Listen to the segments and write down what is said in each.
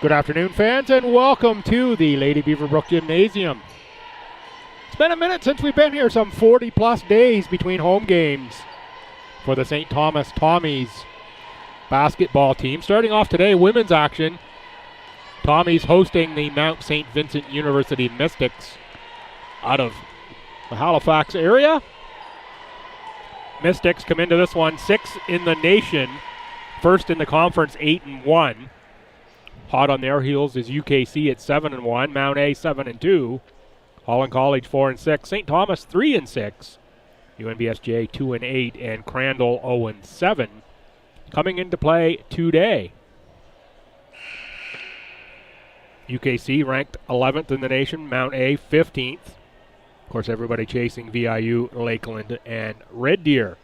Good afternoon, fans, and welcome to the Lady Beaverbrook Gymnasium. It's been a minute since we've been here, some 40-plus days between home games for the St. Thomas Tommies basketball team. Starting off today, women's action. Tommies hosting the Mount St. Vincent University Mystics out of the Halifax area. Mystics come into this one 6th in the nation, first in the conference, 8-1. Hot on their heels is UKC at 7-1, Mount A 7-2, Holland College 4-6, St. Thomas 3-6, UNBSJ 2-8, and Crandall 0-7 coming into play today. UKC ranked 11th in the nation, Mount A 15th. Of course, everybody chasing VIU, Lakeland, and Red Deer.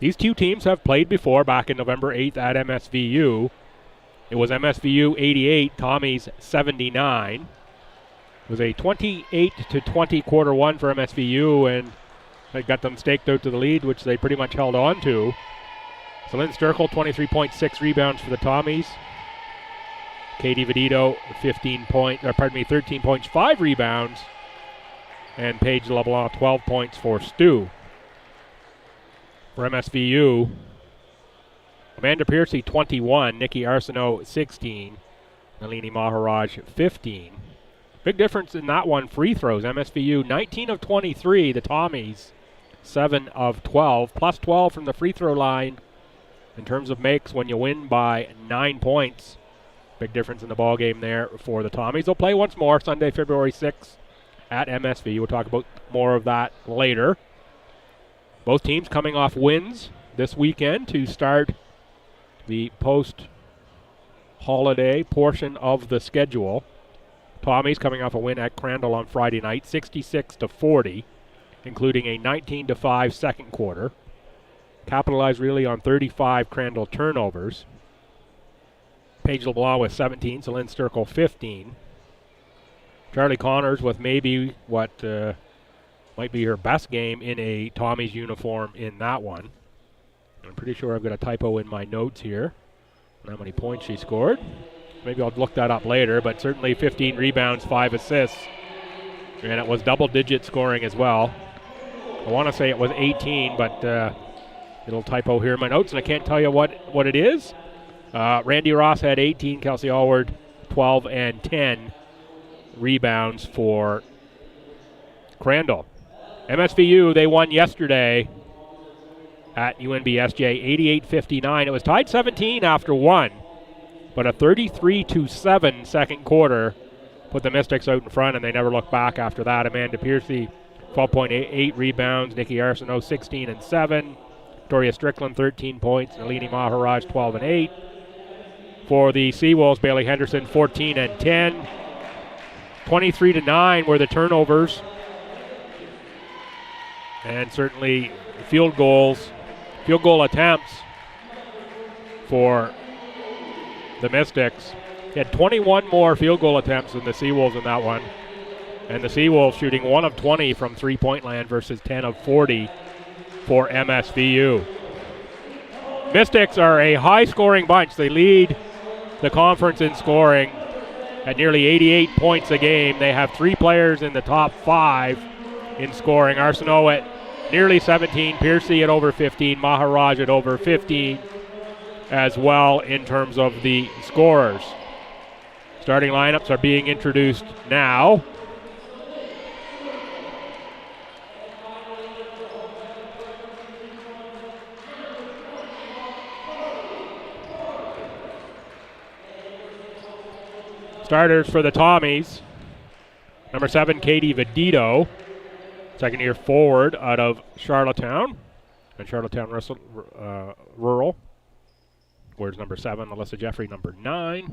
These two teams have played before back in November 8th at MSVU. It was MSVU 88, Tommies 79. It was a 28-20 quarter one for MSVU, and they got them staked out to the lead, which they pretty much held on to. So Lynn Sturkle, 23.6 rebounds for the Tommies. Katie Vedito, 13 points, 5 rebounds. And Paige LeBlanc, 12 points for Stu. For MSVU, Amanda Piercy, 21. Nikki Arsenault, 16. Nalini Maharaj, 15. Big difference in that one, free throws. MSVU, 19 of 23. The Tommies, 7 of 12. Plus 12 from the free throw line. In terms of makes, when you win by 9 points. Big difference in the ball game there for the Tommies. They'll play once more Sunday, February 6th at MSVU. We'll talk about more of that later. Both teams coming off wins this weekend to start the post-holiday portion of the schedule. Tommies coming off a win at Crandall on Friday night, 66-40, including a 19-5 second quarter. Capitalized really on 35 Crandall turnovers. Paige LeBlanc with 17, so Lynn Sturkle 15. Charlie Connors with maybe what might be her best game in a Tommies uniform in that one. I'm pretty sure I've got a typo in my notes here on how many points she scored. Maybe I'll look that up later, but certainly 15 rebounds, 5 assists. And it was double-digit scoring as well. I want to say it was 18, but little typo here in my notes, and I can't tell you what it is. Randy Ross had 18, Kelsey Allward 12 and 10 rebounds for Crandall. MSVU, they won yesterday at UNBSJ, 88-59. It was tied 17 after one, but a 33-7 second quarter put the Mystics out in front, and they never looked back after that. Amanda Piercy, 12.8 rebounds. Nikki Arsenault, 16 and 7. Victoria Strickland, 13 points. Nalini Maharaj, 12 and 8. For the Seawolves, Bailey Henderson, 14 and 10. 23-9 were the turnovers. And certainly field goal attempts for the Mystics. They had 21 more field goal attempts than the Seawolves in that one. And the Seawolves shooting 1 of 20 from three-point land versus 10 of 40 for MSVU. Mystics are a high-scoring bunch. They lead the conference in scoring at nearly 88 points a game. They have 3 players in the top 5 in scoring. Arsenault at nearly 17, Piercy at over 15, Maharaj at over 15 as well in terms of the scorers. Starting lineups are being introduced now. Starters for the Tommies. Number 7, Katie Vedito, second-year forward out of Charlottetown. And Charlottetown Rural. Where's number 7? Alyssa Jeffrey, number 9.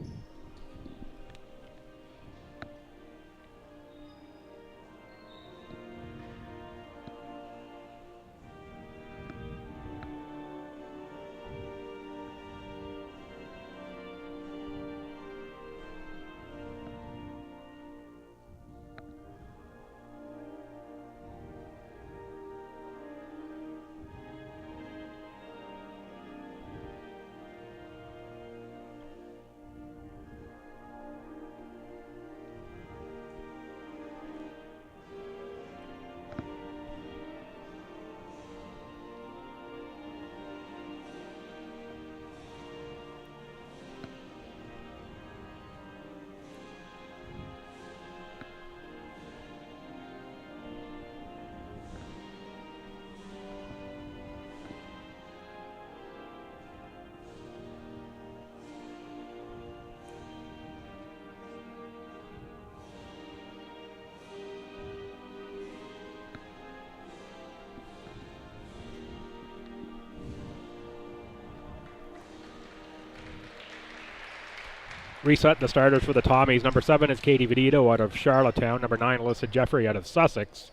reset the starters for the Tommies. Number 7 is Katie Vedito out of Charlottetown. Number 9, Alyssa Jeffrey out of Sussex.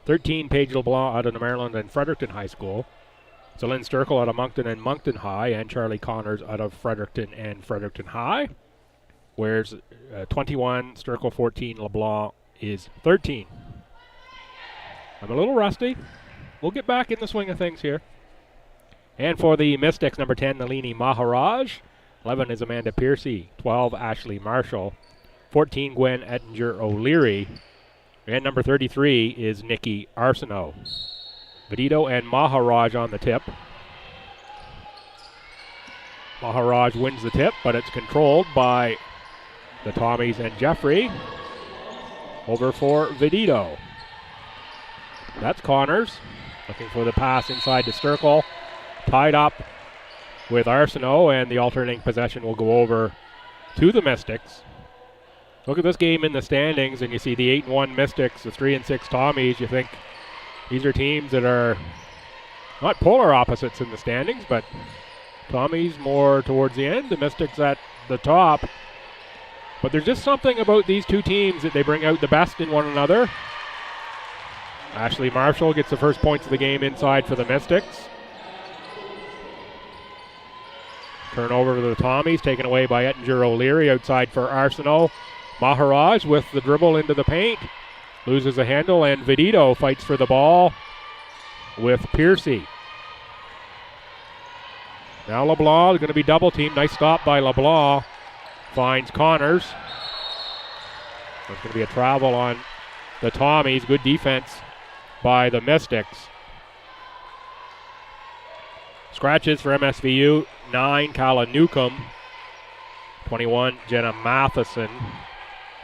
13, Paige LeBlanc out of Maryland and Fredericton High School. Celine Sturkle out of Moncton and Moncton High. And Charlie Connors out of Fredericton and Fredericton High. Whereas 21, Sturkle 14, LeBlanc is 13. I'm a little rusty. We'll get back in the swing of things here. And for the Mystics, number 10, Nalini Maharaj. 11 is Amanda Piercy. 12, Ashley Marshall. 14, Gwen Ettinger O'Leary. And number 33 is Nikki Arsenault. Vedito and Maharaj on the tip. Maharaj wins the tip, but it's controlled by the Tommies and Jeffrey. Over for Vedito. That's Connors. Looking for the pass inside to Sturkle. Tied up with Arsenault, and the alternating possession will go over to the Mystics. Look at this game in the standings, and you see the 8-1 Mystics, the 3-6 Tommies. You think these are teams that are not polar opposites in the standings, but Tommies more towards the end, the Mystics at the top. But there's just something about these two teams that they bring out the best in one another. Ashley Marshall gets the first points of the game inside for the Mystics. Turnover to the Tommies, taken away by Ettinger O'Leary outside for Arsenault. Maharaj with the dribble into the paint. Loses the handle, and Vedito fights for the ball with Piercy. Now LeBlanc is going to be double teamed. Nice stop by LeBlanc. Finds Connors. There's going to be a travel on the Tommies. Good defense by the Mystics. Scratches for MSVU. 9, Kala Newcomb. 21, Jenna Matheson.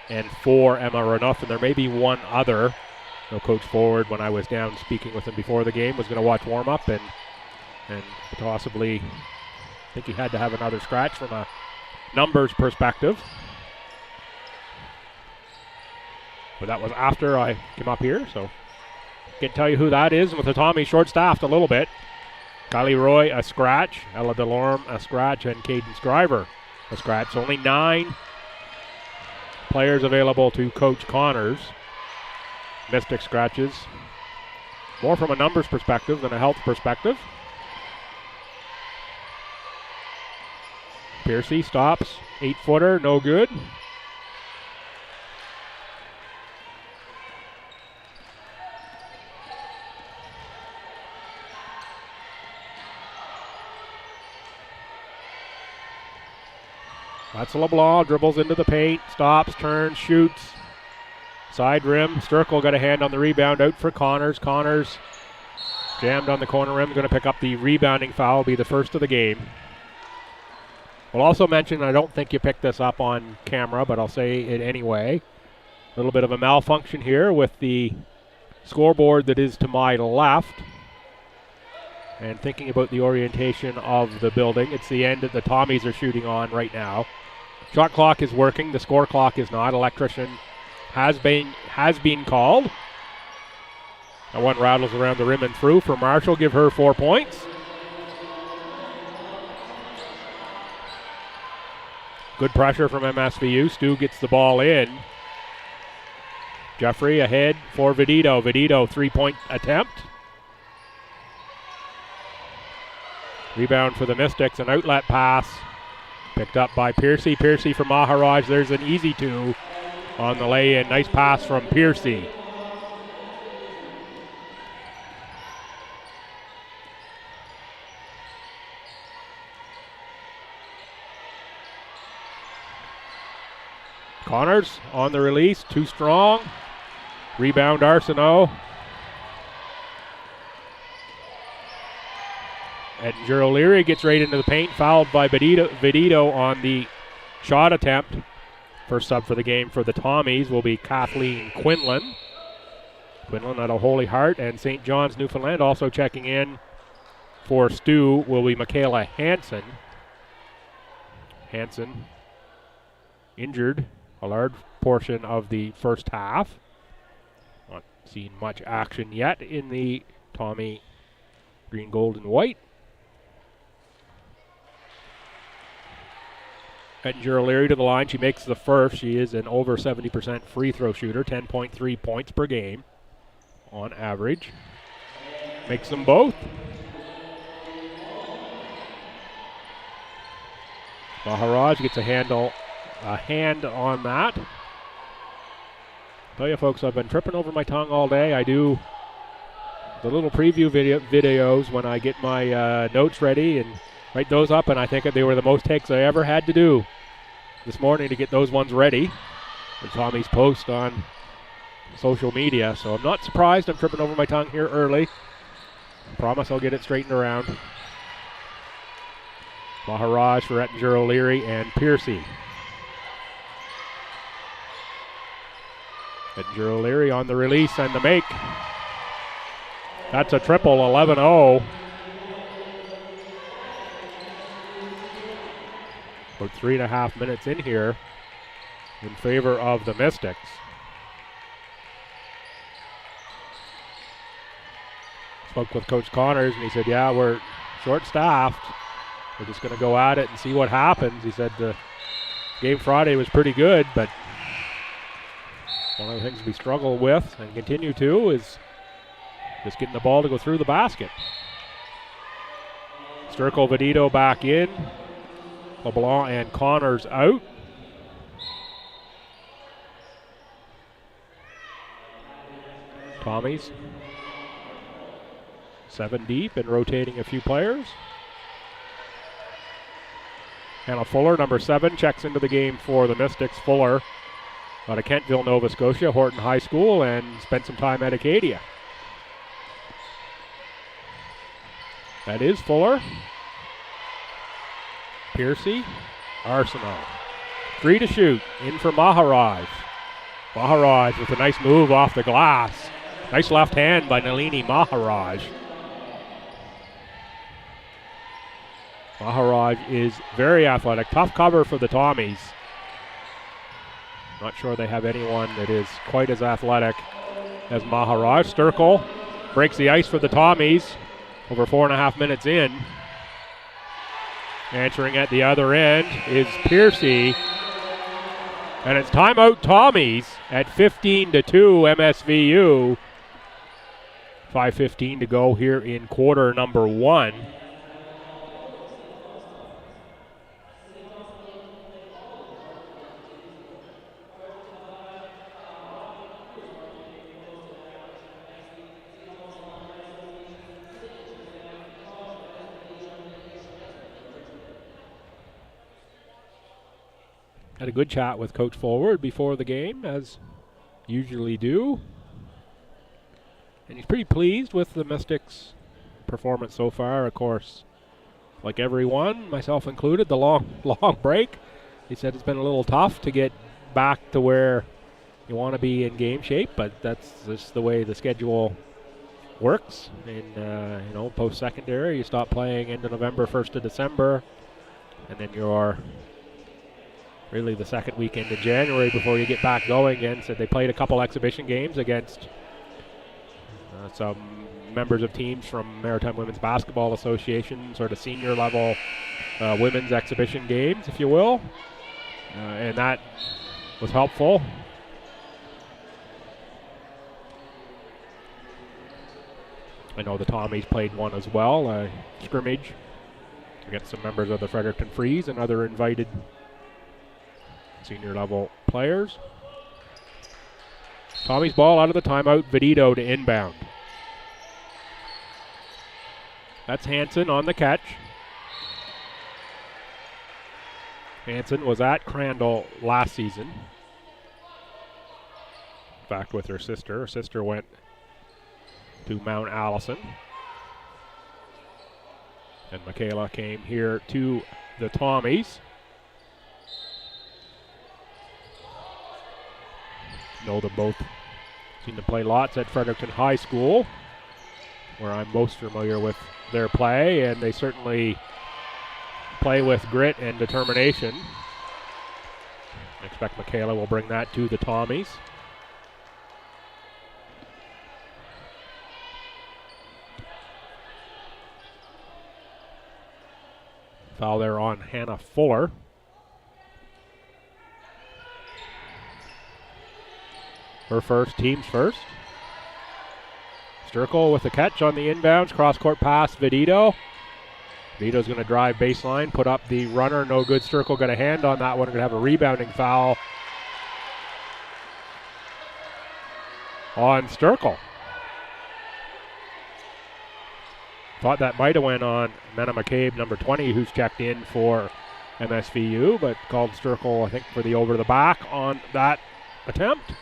And 4, Emma Renouf. And there may be one other. No, Coach Forward, when I was down speaking with him before the game, was going to watch warm-up and possibly, I think he had to have another scratch from a numbers perspective. But that was after I came up here, so I can tell you who that is. With the Tommy short-staffed a little bit. Kylie Roy, a scratch. Ella Delorme, a scratch. And Caden Scriver, a scratch. So only 9 players available to Coach Connors. Mystic scratches. More from a numbers perspective than a health perspective. Piercy stops. 8-footer, no good. That's LeBlanc, dribbles into the paint, stops, turns, shoots. Side rim, Sturkle got a hand on the rebound, out for Connors. Connors jammed on the corner rim, going to pick up the rebounding foul, be the first of the game. We'll also mention, I don't think you picked this up on camera, but I'll say it anyway. A little bit of a malfunction here with the scoreboard that is to my left. And thinking about the orientation of the building, it's the end that the Tommies are shooting on right now. Shot clock is working, the score clock is not. Electrician has been called. That one rattles around the rim and through for Marshall, give her 4 points. Good pressure from MSVU. Stu gets the ball in. Jeffrey ahead for Vedito. Vedito, 3-point attempt. Rebound for the Mystics, an outlet pass. Picked up by Piercy. Piercy for Maharaj. There's an easy 2 on the lay-in. Nice pass from Piercy. Connors on the release, too strong. Rebound Arsenault. Ettinger O'Leary gets right into the paint, fouled by Vedito on the shot attempt. First sub for the game for the Tommies will be Kathleen Quinlan. Quinlan out of Holy Heart and St. John's, Newfoundland. Also checking in for Stu will be Michaela Hansen. Hansen injured a large portion of the first half. Not seen much action yet in the Tommy green, gold, and white. Ettinger O'Leary to the line. She makes the first. She is an over 70% free throw shooter, 10.3 points per game on average. Makes them both. Maharaj gets a hand on that. Tell you folks, I've been tripping over my tongue all day. I do the little preview videos when I get my notes ready and write those up, and I think they were the most takes I ever had to do this morning to get those ones ready for Tommy's post on social media. So I'm not surprised I'm tripping over my tongue here early. I promise I'll get it straightened around. Maharaj for Ettinger O'Leary and Piercy. Ettinger O'Leary on the release and the make. That's a triple, 11-0. About 3.5 minutes in here in favor of the Mystics. Spoke with Coach Connors and he said, yeah, we're short-staffed. We're just going to go at it and see what happens. He said the game Friday was pretty good, but one of the things we struggle with and continue to is just getting the ball to go through the basket. Sturkle Vedito back in. LeBlanc and Connors out. Tommies 7 deep and rotating a few players. Hannah Fuller, number 7, checks into the game for the Mystics. Fuller out of Kentville, Nova Scotia, Horton High School, and spent some time at Acadia. That is Fuller. Piercy, Arsenault. 3 to shoot, in for Maharaj. Maharaj with a nice move off the glass. Nice left hand by Nalini Maharaj. Maharaj is very athletic. Tough cover for the Tommies. Not sure they have anyone that is quite as athletic as Maharaj. Sturkle breaks the ice for the Tommies over 4.5 minutes in. Answering at the other end is Piercy. And it's timeout Tommies at 15-2 MSVU. 5:15 to go here in quarter number 1. Had a good chat with Coach Forward before the game, as usually do. And he's pretty pleased with the Mystics' performance so far. Of course, like everyone, myself included, the long break. He said it's been a little tough to get back to where you want to be in game shape, but that's just the way the schedule works. In post-secondary, you stop playing end of November, 1st of December, and then you're really the second weekend in January before you get back going again. So they played a couple exhibition games against some members of teams from Maritime Women's Basketball Association, sort of senior level women's exhibition games, if you will. And that was helpful. I know the Tommies played one as well, scrimmage against some members of the Fredericton Freeze and other invited senior level players. Tommy's ball out of the timeout. Vedito to inbound. That's Hansen on the catch. Hansen was at Crandall last season. In fact, with her sister. Her sister went to Mount Allison. And Michaela came here to the Tommies. Know them both. Seen them play lots at Fredericton High School, where I'm most familiar with their play, and they certainly play with grit and determination. I expect Michaela will bring that to the Tommies. Foul there on Hannah Fuller. Her first, team's first. Sturkle with the catch on the inbounds. Cross-court pass, Vedito. Vedito's going to drive baseline, put up the runner. No good. Sturkle got a hand on that one. Going to have a rebounding foul on Sturkle. Thought that might have went on Mena McCabe, number 20, who's checked in for MSVU, but called Sturkle, I think, for the over the back on that attempt.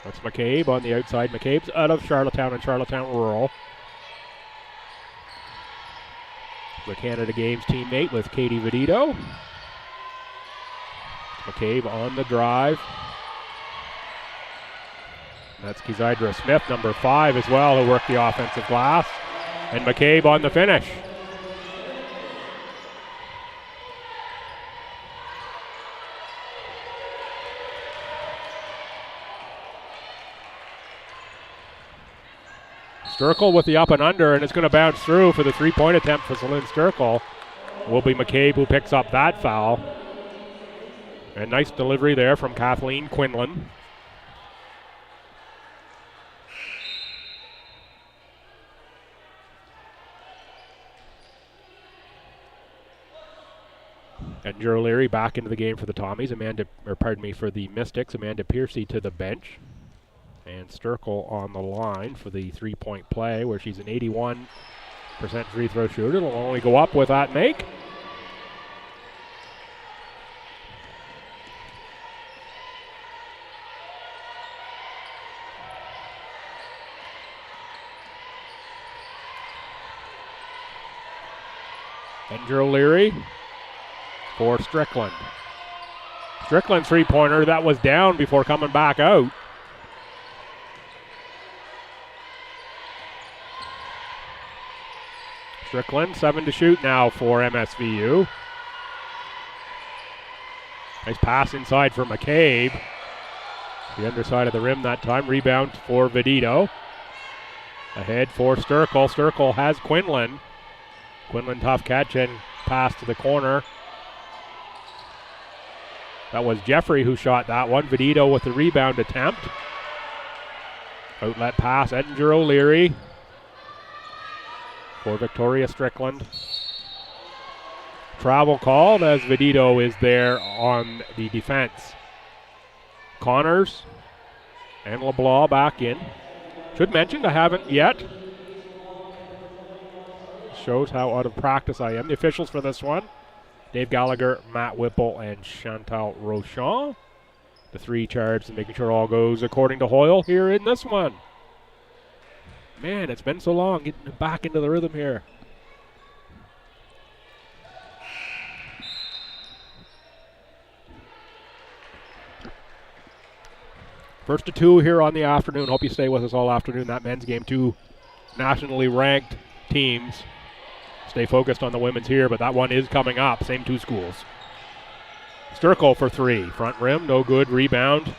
That's McCabe on the outside. McCabe's out of Charlottetown and Charlottetown Rural. The Canada Games teammate with Katie Vedito. McCabe on the drive. That's Kizidra Smith, number 5 as well, who worked the offensive glass. And McCabe on the finish. Sturkle with the up and under, and it's going to bounce through for the three-point attempt for Celine Sturkle. Will be McCabe who picks up that foul. And nice delivery there from Kathleen Quinlan. And Drew O'Leary back into the game for the Tommies. For the Mystics. Amanda Piercy to the bench. And Sturkle on the line for the three-point play, where she's an 81% free throw shooter. It'll only go up with that make. And Drew O'Leary for Strickland. Strickland's three-pointer, that was down before coming back out. Strickland, 7 to shoot now for MSVU. Nice pass inside for McCabe. The underside of the rim that time. Rebound for Vedito. Ahead for Sturkle. Sturkle has Quinlan. Quinlan tough catch and pass to the corner. That was Jeffrey who shot that one. Vedito with the rebound attempt. Outlet pass, Edinger O'Leary for Victoria Strickland. Travel called as Vedito is there on the defense. Connors and LeBlanc back in. Should mention I haven't yet. Shows how out of practice I am. The officials for this one: Dave Gallagher, Matt Whipple, and Chantal Rochon. The three charged and making sure all goes according to Hoyle here in this one. Man, it's been so long getting back into the rhythm here. First to two here on the afternoon. Hope you stay with us all afternoon. That men's game, two nationally ranked teams. Stay focused on the women's here, but that one is coming up. Same two schools. Sturkle for three. Front rim, no good. Rebound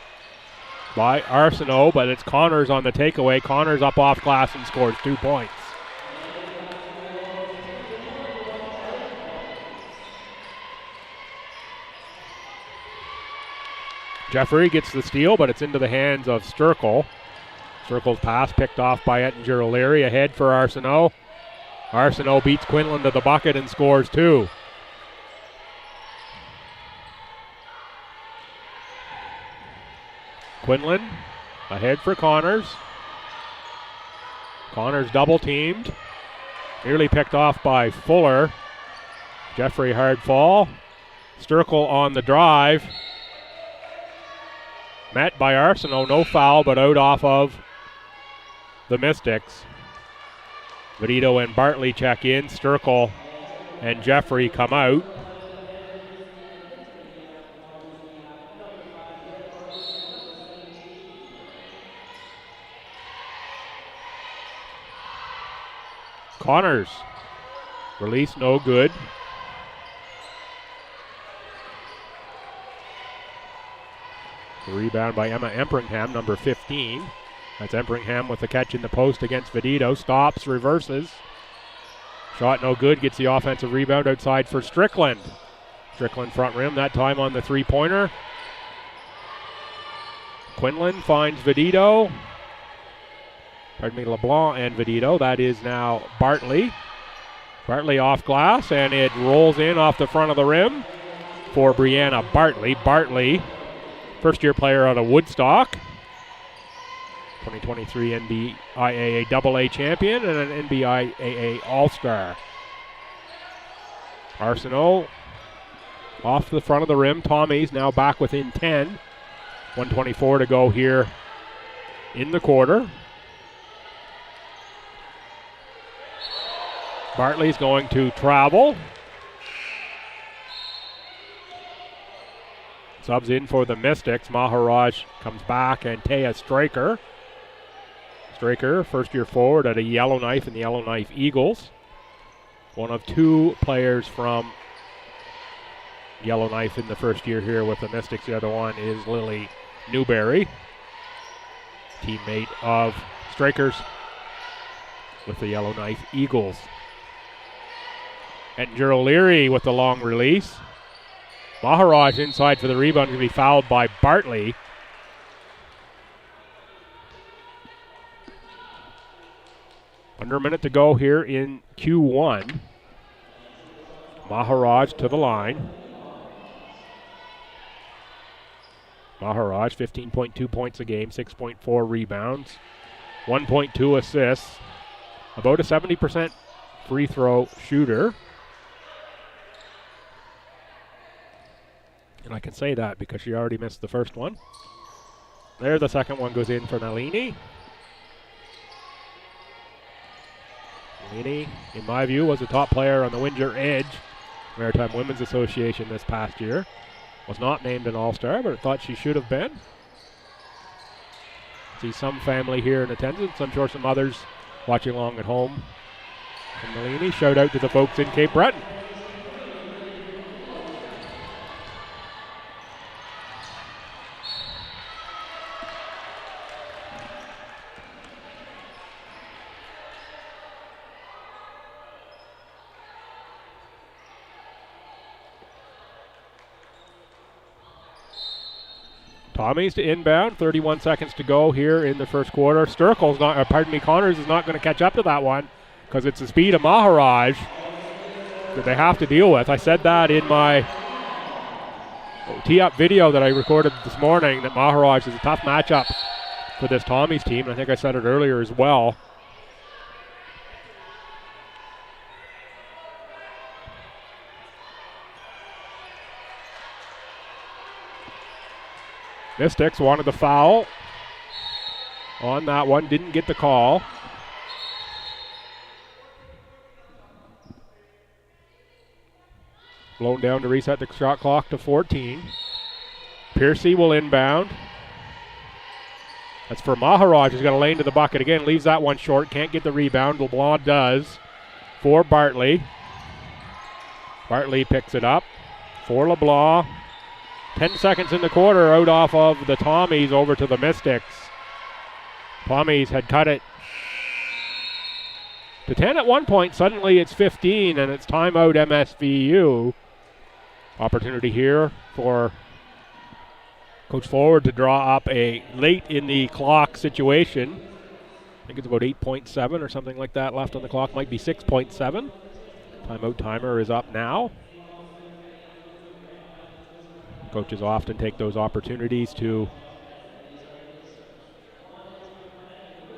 by Arsenault, but it's Connors on the takeaway. Connors up off glass and scores 2 points. Jeffrey gets the steal, but it's into the hands of Sturkle. Sturkle's pass picked off by Edinger O'Leary. Ahead for Arsenault. Arsenault beats Quinlan to the bucket and scores 2. Quinlan ahead for Connors. Connors double teamed. Nearly picked off by Fuller. Jeffrey hard fall. Sturkle on the drive. Met by Arsenault, no foul, but out off of the Mystics. Vedito and Bartley check in. Sturkle and Jeffrey come out. Connors. Release no good. The rebound by Emma Empringham, number 15. That's Empringham with the catch in the post against Vedito. Stops, reverses. Shot no good, gets the offensive rebound outside for Strickland. Strickland front rim, that time on the three-pointer. Quinlan finds Vedito. Pardon me, LeBlanc and Vedito. That is now Bartley. Bartley off glass, and it rolls in off the front of the rim for Brianna Bartley. Bartley, first-year player out of Woodstock. 2023 NBIAA AA champion and an NBIAA All-Star. Arsenault off the front of the rim. Tommy's now back within 10. 1:24 to go here in the quarter. Bartley's going to travel. Subs in for the Mystics. Maharaj comes back, and Taya Straker. Straker, first-year forward at a Yellowknife and the Yellowknife Eagles. One of two players from Yellowknife in the first year here with the Mystics. The other one is Lily Newberry, teammate of Straker's with the Yellowknife Eagles. Ettinger O'Leary with the long release. Maharaj inside for the rebound, going to be fouled by Bartley. Under a minute to go here in Q1. Maharaj to the line. Maharaj, 15.2 points a game, 6.4 rebounds, 1.2 assists, about a 70% free throw shooter. And I can say that because she already missed the first one. There, the second one goes in for Nalini. Nalini, in my view, was a top player on the Windsor Edge Maritime Women's Association this past year. Was not named an All-Star, but I thought she should have been. See some family here in attendance. I'm sure some others watching along at home. And Nalini, shout out to the folks in Cape Breton. Tommy's to inbound, 31 seconds to go here in the first quarter. Sturkle's not, Connors is not going to catch up to that one because it's the speed of Maharaj that they have to deal with. I said that in my tee-up video that I recorded this morning, that Maharaj is a tough matchup for this Tommy's team, and I think I said it earlier as well. Mystics wanted the foul on that one, didn't get the call. Blown down to reset the shot clock to 14. Piercy will inbound. That's for Maharaj, who's got a lane to the bucket again. Leaves that one short, can't get the rebound. LeBlanc does for Bartley. Bartley picks it up for LeBlanc. 10 seconds in the quarter, out off of the Tommies over to the Mystics. Tommies had cut it to 10 at one point. Suddenly it's 15, and it's timeout MSVU. Opportunity here for Coach Forward to draw up a late in the clock situation. I think it's about 8.7 or something like that left on the clock. Might be 6.7. Timeout timer is up now. Coaches often take those opportunities to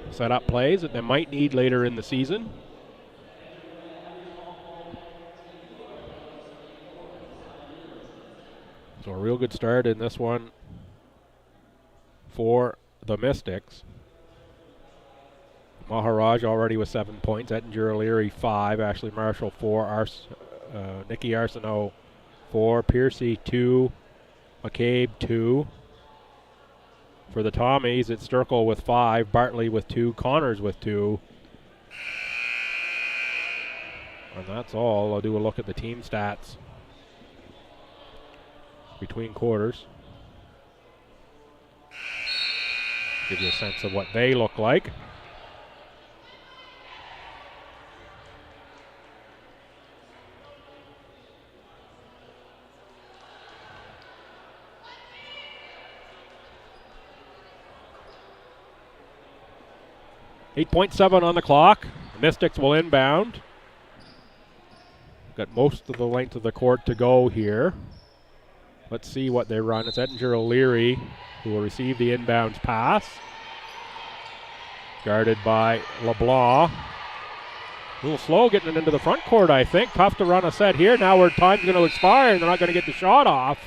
set up plays that they might need later in the season. So a real good start in this one for the Mystics. Maharaj already with 7 points. Ettinger O'Leary 5. Ashley Marshall 4. Nikki Arsenault 4. Piercy 2. McCabe 2. For the Tommies, it's Sturkle with 5, Bartley with 2, Connors with 2. And that's all. I'll do a look at the team stats between quarters. Give you a sense of what they look like. 8.7 on the clock. Mystics will inbound. Got most of the length of the court to go here. Let's see what they run. It's Edinger O'Leary who will receive the inbounds pass. Guarded by LeBlanc. A little slow getting it into the front court, I think. Tough to run a set here. Now where time's going to expire and they're not going to get the shot off.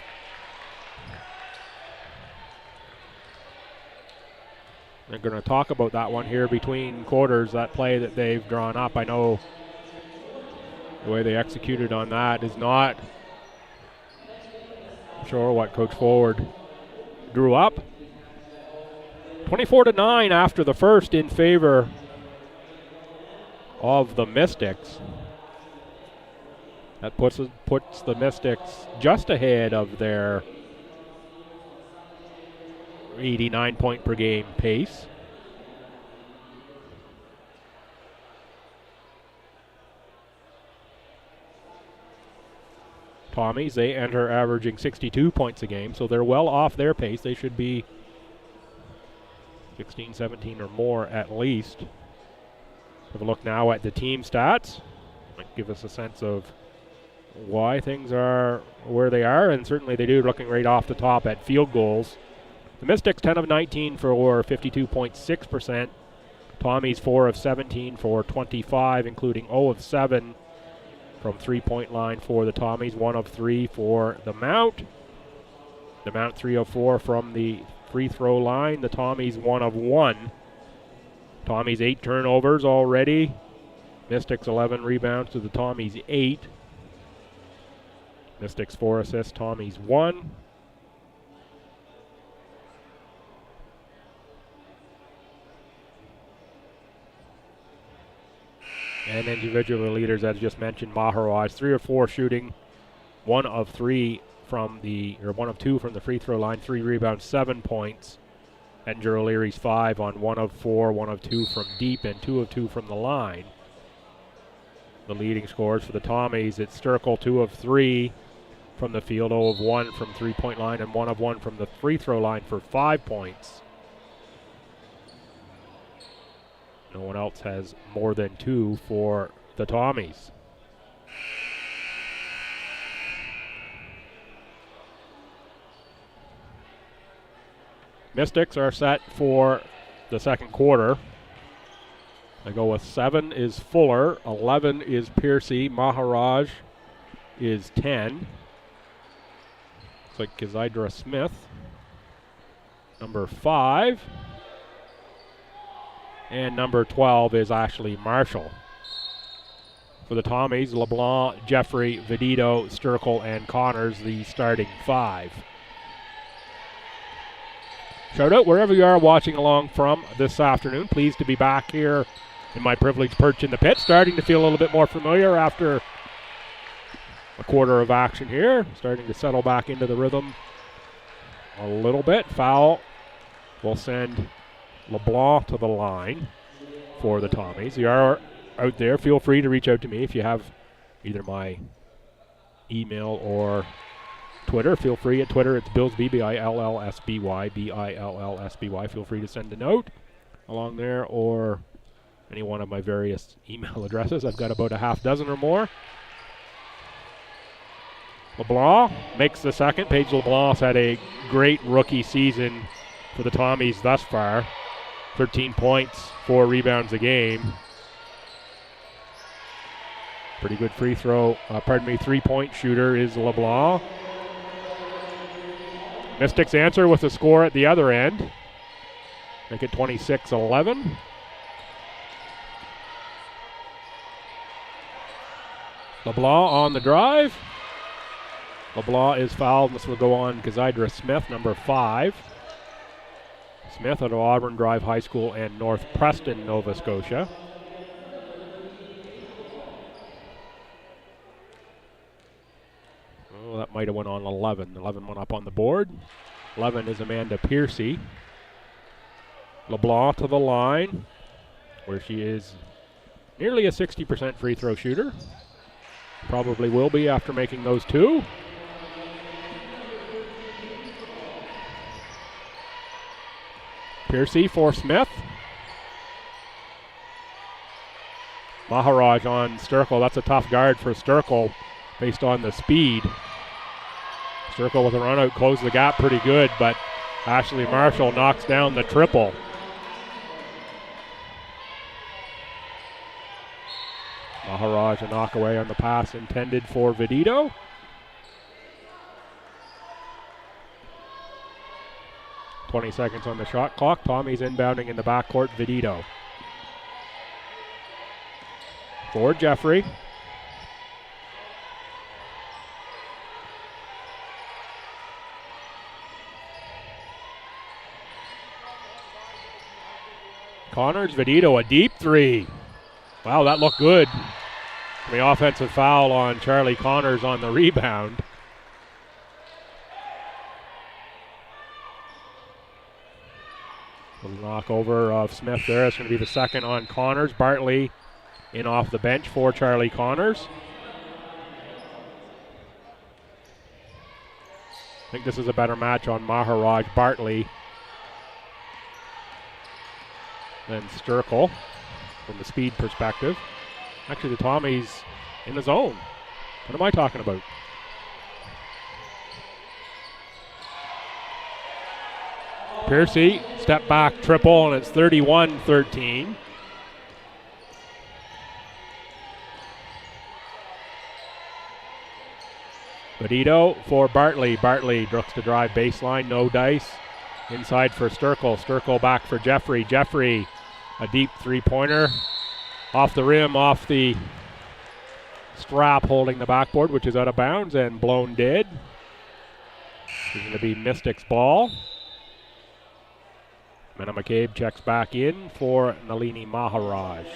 They're going to talk about that one here between quarters, that play that they've drawn up. I know the way they executed on that is not sure what Coach Forward drew up. 24-9 after the first in favor of the Mystics. That puts the Mystics just ahead of their 89 point per game pace. Tommies, they enter averaging 62 points a game, so they're well off their pace. They should be 16, 17 or more at least. Have a look now at the team stats. Might give us a sense of why things are where they are, and certainly they do, looking right off the top at field goals. The Mystics 10 of 19 for 52.6%. Tommies 4 of 17 for 25, including 0 of 7 from three-point line for the Tommies, 1 of 3 for the Mount. The Mount 3 of 4 from the free throw line. The Tommies 1 of 1. Tommies 8 turnovers already. Mystics 11 rebounds to the Tommies 8. Mystics 4 assists, Tommies 1. And individual leaders, as just mentioned, Maharaj 3 of 4 shooting, 1 of 2 from the free throw line, 3 rebounds, 7 points. Edinger O'Leary's 5 on 1 of 4, 1 of 2 from deep, and 2 of 2 from the line. The leading scorers for the Tommies, it's Sturkle 2 of 3 from the field, 0 of 1 from three-point line, and 1 of 1 from the free throw line for 5 points. No one else has more than 2 for the Tommies. Mystics are set for the second quarter. They go with 7 is Fuller, 11 is Piercy, Maharaj is 10. Looks like Kazidra Smith, number 5. And number 12 is Ashley Marshall. For the Tommies, LeBlanc, Jeffrey, Vedito, Sturkle, and Connors, the starting 5. Shout out wherever you are watching along from this afternoon. Pleased to be back here in my privileged perch in the pit. Starting to feel a little bit more familiar after a quarter of action here. Starting to settle back into the rhythm a little bit. Foul will send LeBlanc to the line for the Tommies. You are out there, feel free to reach out to me if you have either my email or Twitter. Feel free at Twitter, it's Billsby, Billsby, Billsby. Feel free to send a note along there or any one of my various email addresses. I've got about a half dozen or more. LeBlanc makes the second. Paige LeBlanc's had a great rookie season for the Tommies thus far. 13 points, 4 rebounds a game. Pretty good three-point shooter is LeBlanc. Mystics answer with a score at the other end. Make it 26-11. LeBlanc on the drive. LeBlanc is fouled. This will go on Kazidra Smith, number 5. Smith out of Auburn Drive High School and North Preston, Nova Scotia. Oh, that might have went on 11. 11 went up on the board. 11 is Amanda Piercy. LeBlanc to the line, where she is nearly a 60% free throw shooter. Probably will be after making those 2. Piercy for Smith. Maharaj on Sturkle. That's a tough guard for Sturkle based on the speed. Sturkle with a run out closed the gap pretty good, but Ashley Marshall knocks down the triple. Maharaj a knock away on the pass intended for Vedito. .20 seconds on the shot clock. Tommy's inbounding in the backcourt. Vedito. For Jeffrey. Connors, Vedito, a deep three. Wow, that looked good. The offensive foul on Charlie Connors on the rebound. Little knockover of Smith there. It's going to be the second on Connors. Bartley in off the bench for Charlie Connors. I think this is a better match on Maharaj Bartley than Sturkle from the speed perspective. Actually, the Tommies in the zone. What am I talking about? Piercy, step back triple, and it's 31-13. Vedito for Bartley. Bartley looks to drive baseline, no dice. Inside for Sturkle. Sturkle back for Jeffrey. Jeffrey, a deep three-pointer. Off the rim, off the strap holding the backboard, which is out of bounds and blown dead. It's going to be Mystics ball. Mena McCabe checks back in for Nalini Maharaj.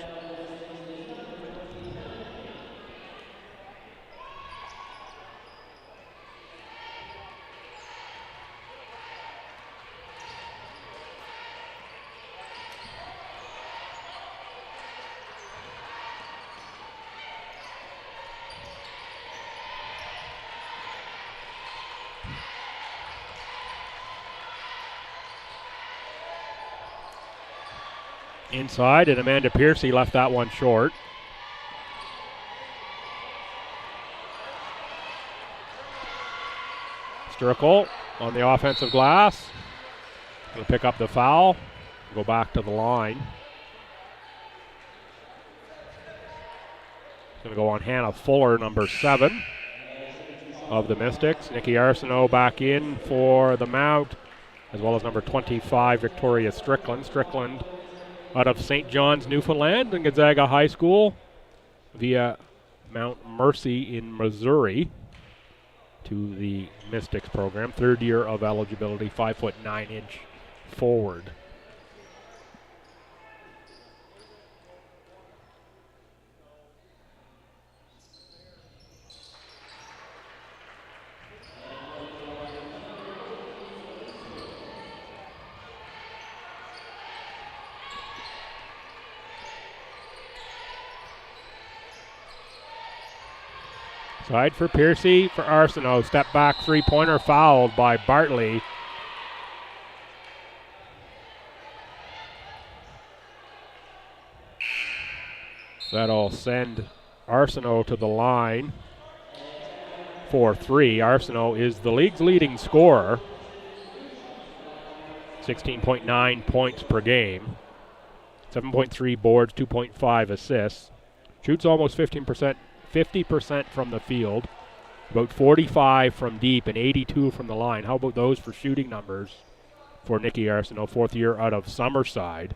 Inside, and Amanda Piercy left that one short. Sturkle on the offensive glass. Going to pick up the foul. Go back to the line. Going to go on Hannah Fuller, number 7 of the Mystics. Nikki Arsenault back in for the Mount, as well as number 25, Victoria Strickland. Strickland out of St. John's, Newfoundland, and Gonzaga High School via Mount Mercy in Missouri to the Mystics program. Third year of eligibility, 5'9" forward. Side for Piercy for Arsenault. Step back three-pointer fouled by Bartley. That'll send Arsenault to the line for 3. Arsenault is the league's leading scorer. 16.9 points per game. 7.3 boards, 2.5 assists. Shoots almost 50% from the field, about 45 from deep and 82 from the line. How about those for shooting numbers for Nikki Arsenault, 4th year out of Summerside.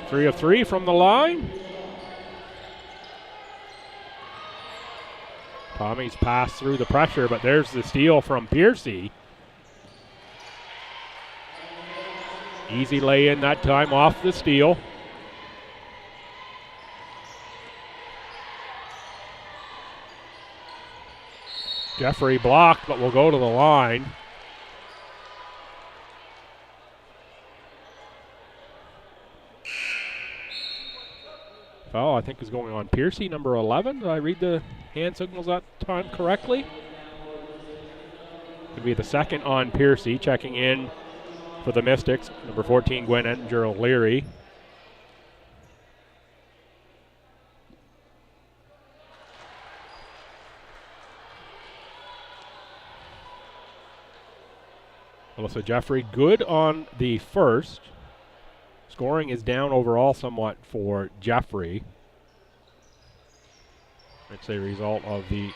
Three of 3 from the line. Tommy's passed through the pressure, but there's the steal from Piercy. Easy lay-in that time off the steal. Jeffrey blocked, but will go to the line. Foul, I think, is going on Piercy, number 11. Did I read the hand signals that time correctly? Could be the second on Piercy. Checking in for the Mystics, number 14, Gwen Ettinger O'Leary. Melissa Jeffrey, good on the first. Scoring is down overall somewhat for Jeffrey. It's a result of the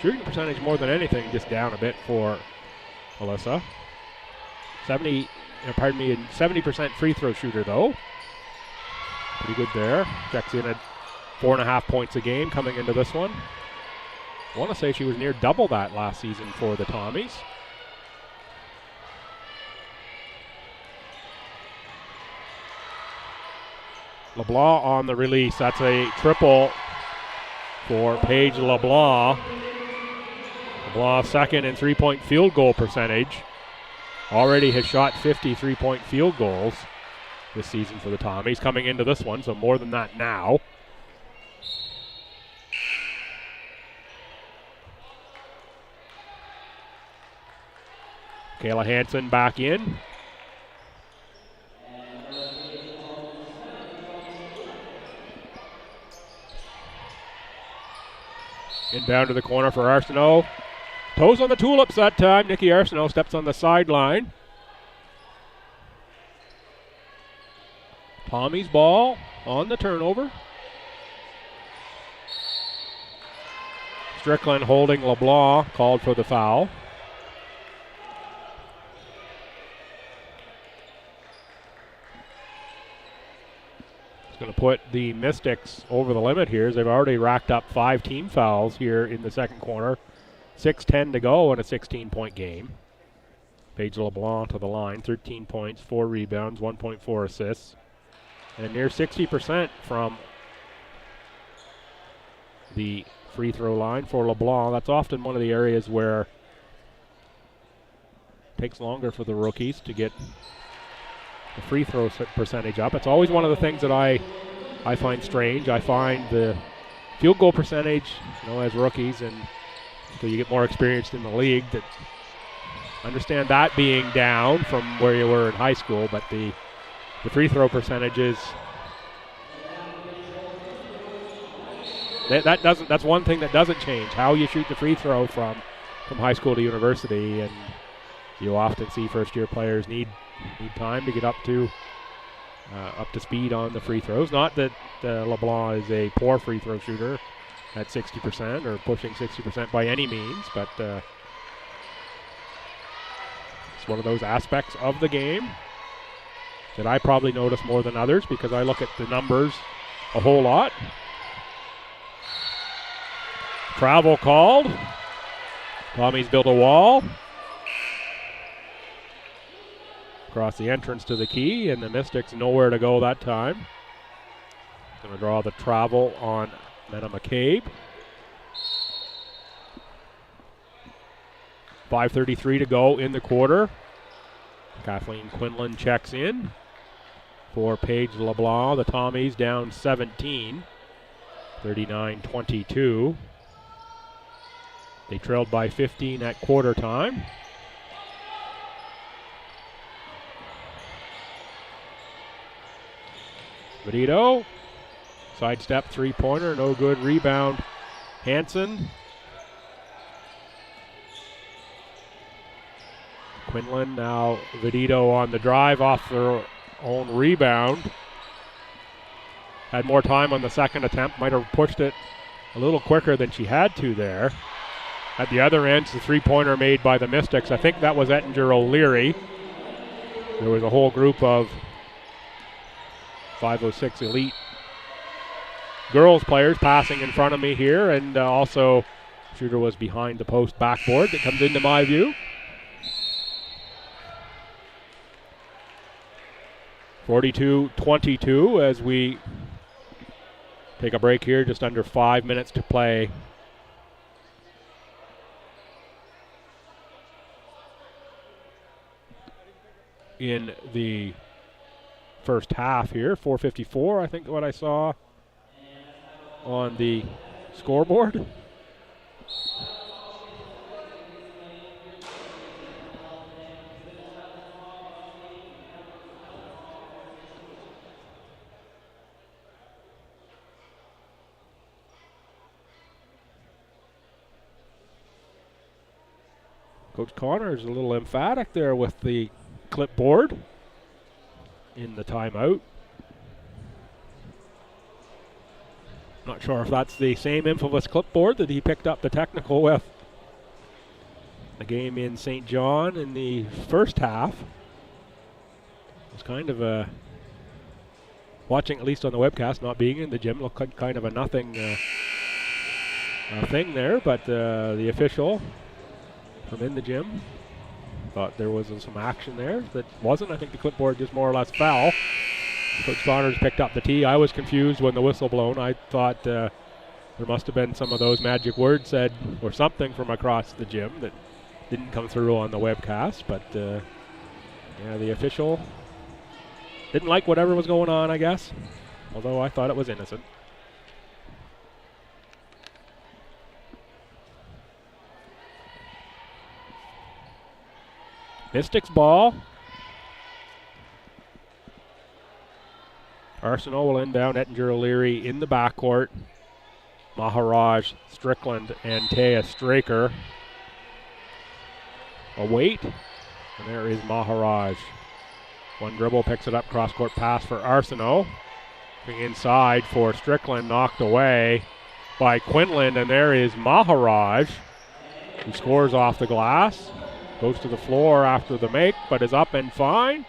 shooting percentage more than anything, just down a bit for Melissa. 70% free throw shooter though. Pretty good there. Checks in at 4.5 points a game coming into this one. I want to say she was near double that last season for the Tommies. LeBlanc on the release. That's a triple for Paige LeBlanc. LeBlanc second in three-point field goal percentage. Already has shot 50 three-point field goals this season for the Tommies. Coming into this one, so more than that now. Kayla Hansen back in. Inbound to the corner for Arsenault. Toes on the tulips that time. Nikki Arsenault steps on the sideline. Tommy's ball on the turnover. Strickland holding LeBlanc, called for the foul. Going to put the Mystics over the limit here, as they've already racked up 5 team fouls here in the second quarter. 6:10 to go in a 16-point game. Paige LeBlanc to the line, 13 points, 4 rebounds, 1.4 assists, and near 60% from the free throw line for LeBlanc. That's often one of the areas where it takes longer for the rookies to get the free throw percentage up. It's always one of the things that I find strange. I find the field goal percentage, as rookies, and so you get more experienced in the league, that understand that being down from where you were in high school, but the free throw percentages, that's one thing that doesn't change, how you shoot the free throw from high school to university, and you often see first year players need time to get up to speed on the free throws. Not that LeBlanc is a poor free throw shooter at 60% or pushing 60% by any means, but it's one of those aspects of the game that I probably notice more than others because I look at the numbers a whole lot. Travel called. Tommy's built a wall across the entrance to the key, and the Mystics nowhere to go that time. Going to draw the travel on Mena McCabe. 5:33 to go in the quarter. Kathleen Quinlan checks in for Paige LeBlanc. The Tommies down 17, 39-22. They trailed by 15 at quarter time. Benito, sidestep three-pointer, no good. Rebound, Hansen. Quinlan, now Benito on the drive off their own rebound. Had more time on the second attempt, might have pushed it a little quicker than she had to there. At the other end, the three-pointer made by the Mystics. I think that was Ettinger O'Leary. There was a whole group of 506 elite girls players passing in front of me here, and also shooter was behind the post backboard that comes into my view. 42-22 as we take a break here, just under 5 minutes to play. In the first half here. 4:54, I think, what I saw on the scoreboard. Coach Connors a little emphatic there with the clipboard in the timeout. Not sure if that's the same infamous clipboard that he picked up the technical with the game in St. John in the first half. It was kind of a, watching at least on the webcast, not being in the gym, looked like kind of a nothing thing there, but the official from in the gym thought there was some action there that wasn't. I think the clipboard just more or less fell. Coach Connors picked up the tee. I was confused when the whistle blown. I thought there must have been some of those magic words said or something from across the gym that didn't come through on the webcast, but yeah, the official didn't like whatever was going on, I guess, although I thought it was innocent. Mystics ball. Arsenault will inbound. Ettinger O'Leary in the backcourt. Maharaj, Strickland, and Taya Straker await. And there is Maharaj. One dribble, picks it up, cross-court pass for Arsenault. Inside for Strickland, knocked away by Quinlan, and there is Maharaj, who scores off the glass. Goes to the floor after the make, but is up and fine.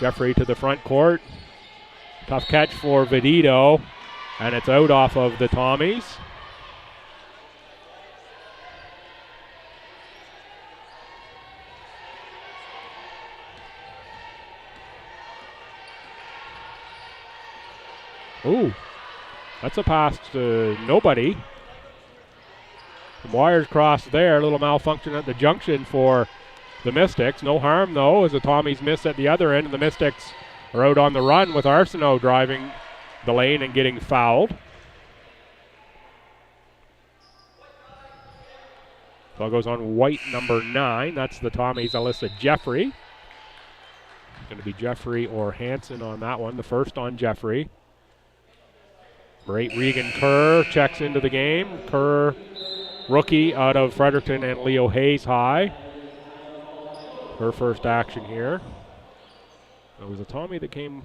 Jeffrey to the front court. Tough catch for Vedito, and it's out off of the Tommies. Ooh, that's a pass to nobody. Some wires crossed there, a little malfunction at the junction for the Mystics. No harm, though, as the Tommies miss at the other end, and the Mystics are out on the run with Arsenault driving the lane and getting fouled. Ball goes on white number 9. That's the Tommies' Alyssa Jeffrey. It's going to be Jeffrey or Hanson on that one. The first on Jeffrey. Great Regan Kerr checks into the game. Kerr, rookie out of Fredericton and Leo Hayes High. Her first action here. It was a Tommy that came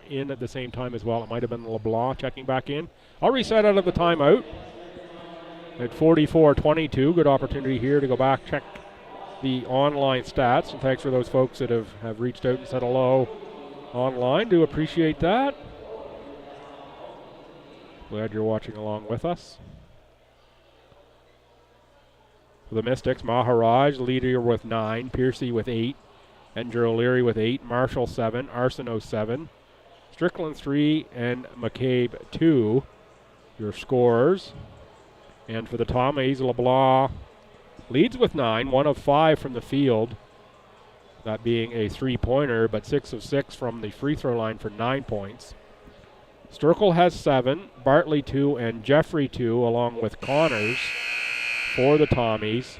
in at the same time as well. It might have been LeBlanc checking back in. I'll reset out of the timeout at 44-22. Good opportunity here to go back, check the online stats. And thanks for those folks that have reached out and said hello online. Do appreciate that. Glad you're watching along with us. For the Mystics, Maharaj, leader with 9, Piercy with 8, Ettinger O'Leary with 8, Marshall 7, Arsenault 7, Strickland 3, and McCabe 2. Your scores. And for the Tommies, LeBlanc leads with 9, 1 of 5 from the field, that being a 3-pointer, but 6 of 6 from the free throw line for 9 points. Sturkle has 7, Bartley 2, and Jeffrey 2, along with Connors for the Tommies.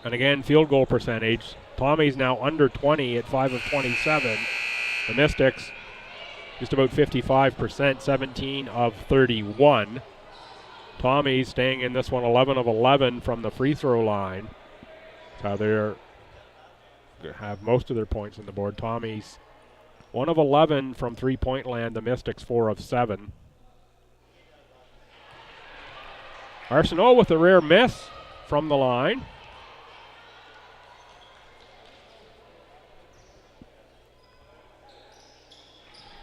And again, field goal percentage. Tommies now under 20 at 5 of 27. The Mystics just about 55%, 17 of 31. Tommies staying in this one 11 of 11 from the free throw line. That's how they have most of their points on the board. Tommies 1 of 11 from three-point land. The Mystics 4 of 7. Arsenault with a rare miss from the line.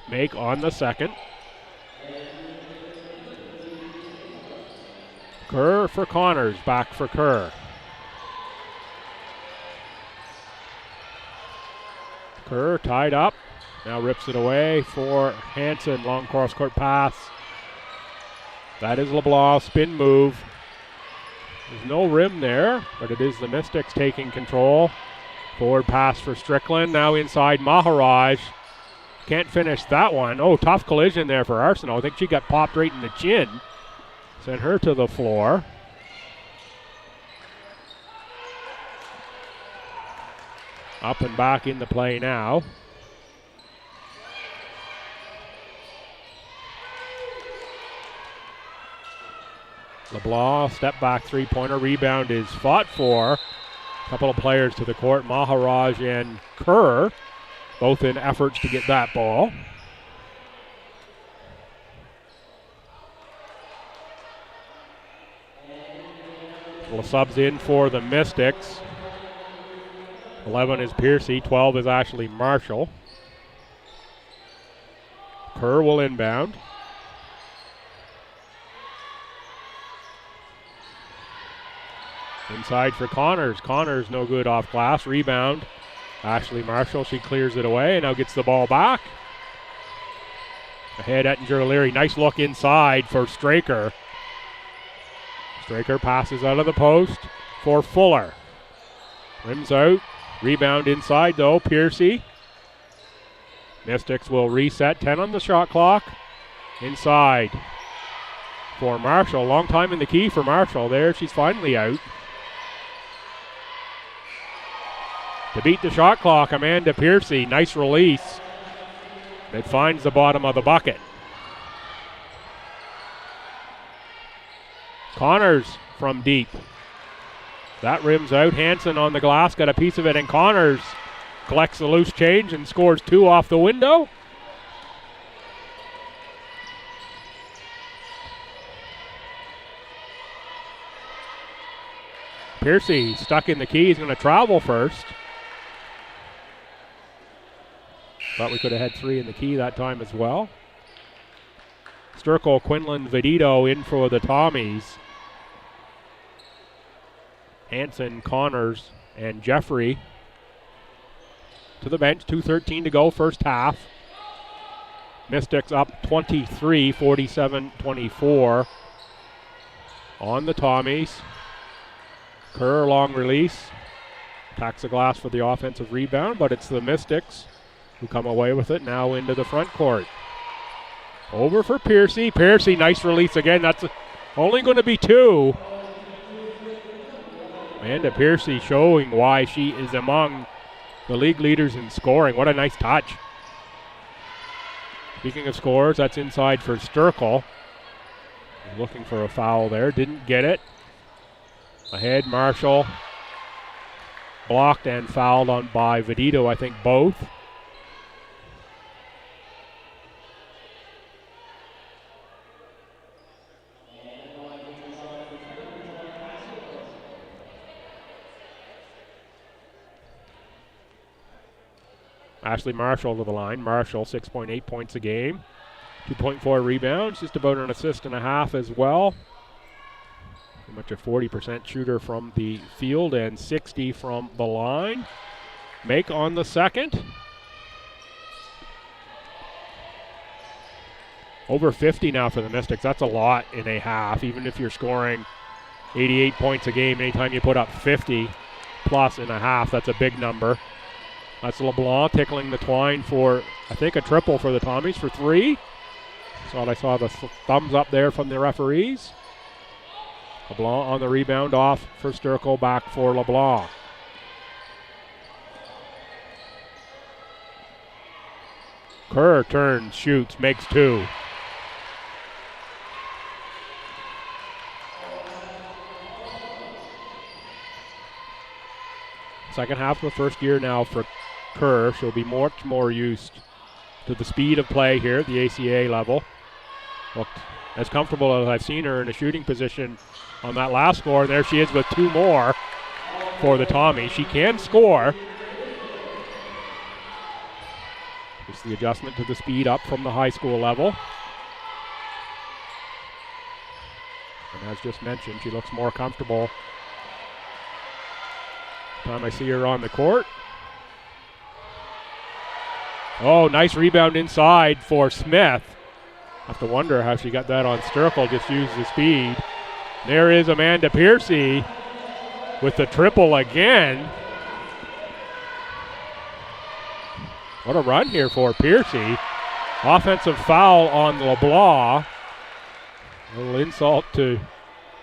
Make on the second. Kerr for Connors, back for Kerr. Kerr tied up, now rips it away for Hanson, long cross-court pass. That is LeBlanc, spin move. There's no rim there, but it is the Mystics taking control. Forward pass for Strickland. Now inside Maharaj. Can't finish that one. Oh, tough collision there for Arsenault. I think she got popped right in the chin. Sent her to the floor. Up and back into play now. LeBlanc, step back three-pointer. Rebound is fought for. A couple of players to the court, Maharaj and Kerr, both in efforts to get that ball. Well, subs in for the Mystics. 11 is Piercy, 12 is Ashley Marshall. Kerr will inbound. Inside for Connors. Connors no good off glass. Rebound. Ashley Marshall, she clears it away and now gets the ball back. Ahead Ettinger O'Leary. Nice look inside for Straker. Straker passes out of the post for Fuller. Rims out. Rebound inside though. Piercy. Mystics will reset. 10 on the shot clock. Inside for Marshall. Long time in the key for Marshall. There, she's finally out. To beat the shot clock, Amanda Piercy. Nice release. It finds the bottom of the bucket. Connors from deep. That rims out. Hansen on the glass, got a piece of it, and Connors collects the loose change and scores 2 off the window. Piercy stuck in the key. He's going to travel first. Thought we could have had 3 in the key that time as well. Sturkle, Quinlan, Vedito in for the Tommies. Hansen, Connors, and Jeffrey to the bench. 2:13 to go, first half. Mystics up 23, 47-24 on the Tommies. Kerr, long release. Attacks the glass for the offensive rebound, but it's the Mystics who come away with it now into the front court. Over for Piercy. Piercy, nice release again. That's only going to be 2. Amanda Piercy showing why she is among the league leaders in scoring. What a nice touch. Speaking of scores, that's inside for Sturkle. Looking for a foul there. Didn't get it. Ahead, Marshall. Blocked and fouled on by Vedito, I think both. Ashley Marshall to the line. Marshall, 6.8 points a game. 2.4 rebounds, just about an assist and a half as well. Pretty much a 40% shooter from the field and 60 from the line. Make on the second. Over 50 now for the Mystics. That's a lot in a half, even if you're scoring 88 points a game. Anytime you put up 50 plus in a half, that's a big number. That's LeBlanc tickling the twine for, I think, a triple for the Tommies for 3. I saw the thumbs up there from the referees. LeBlanc on the rebound, off for Sturkle, back for LeBlanc. Kerr turns, shoots, makes 2. Second half of the first year now for Kerr. She'll be much more used to the speed of play here at the ACAA level. Looked as comfortable as I've seen her in a shooting position on that last score. And there she is with 2 more for the Tommies. She can score. Just the adjustment to the speed up from the high school level. And as just mentioned, she looks more comfortable time I see her on the court. Oh, nice rebound inside for Smith. Have to wonder how she got that on Sturkle, just used the speed. There is Amanda Piercy with the triple again. What a run here for Piercy. Offensive foul on LeBlanc. A little insult to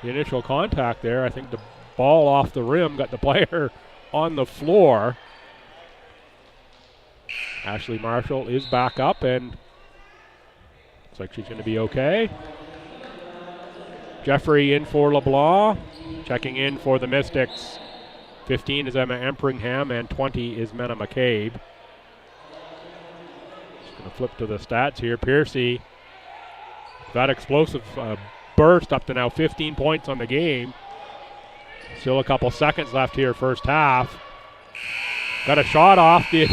the initial contact there. I think the ball off the rim got the player on the floor. Ashley Marshall is back up, and looks like she's going to be okay. Jeffrey in for LeBlanc. Checking in for the Mystics. 15 is Emma Empringham, and 20 is Menna McCabe. Just going to flip to the stats here. Piercy, that explosive burst up to now 15 points on the game. Still a couple seconds left here, first half. Got a shot off the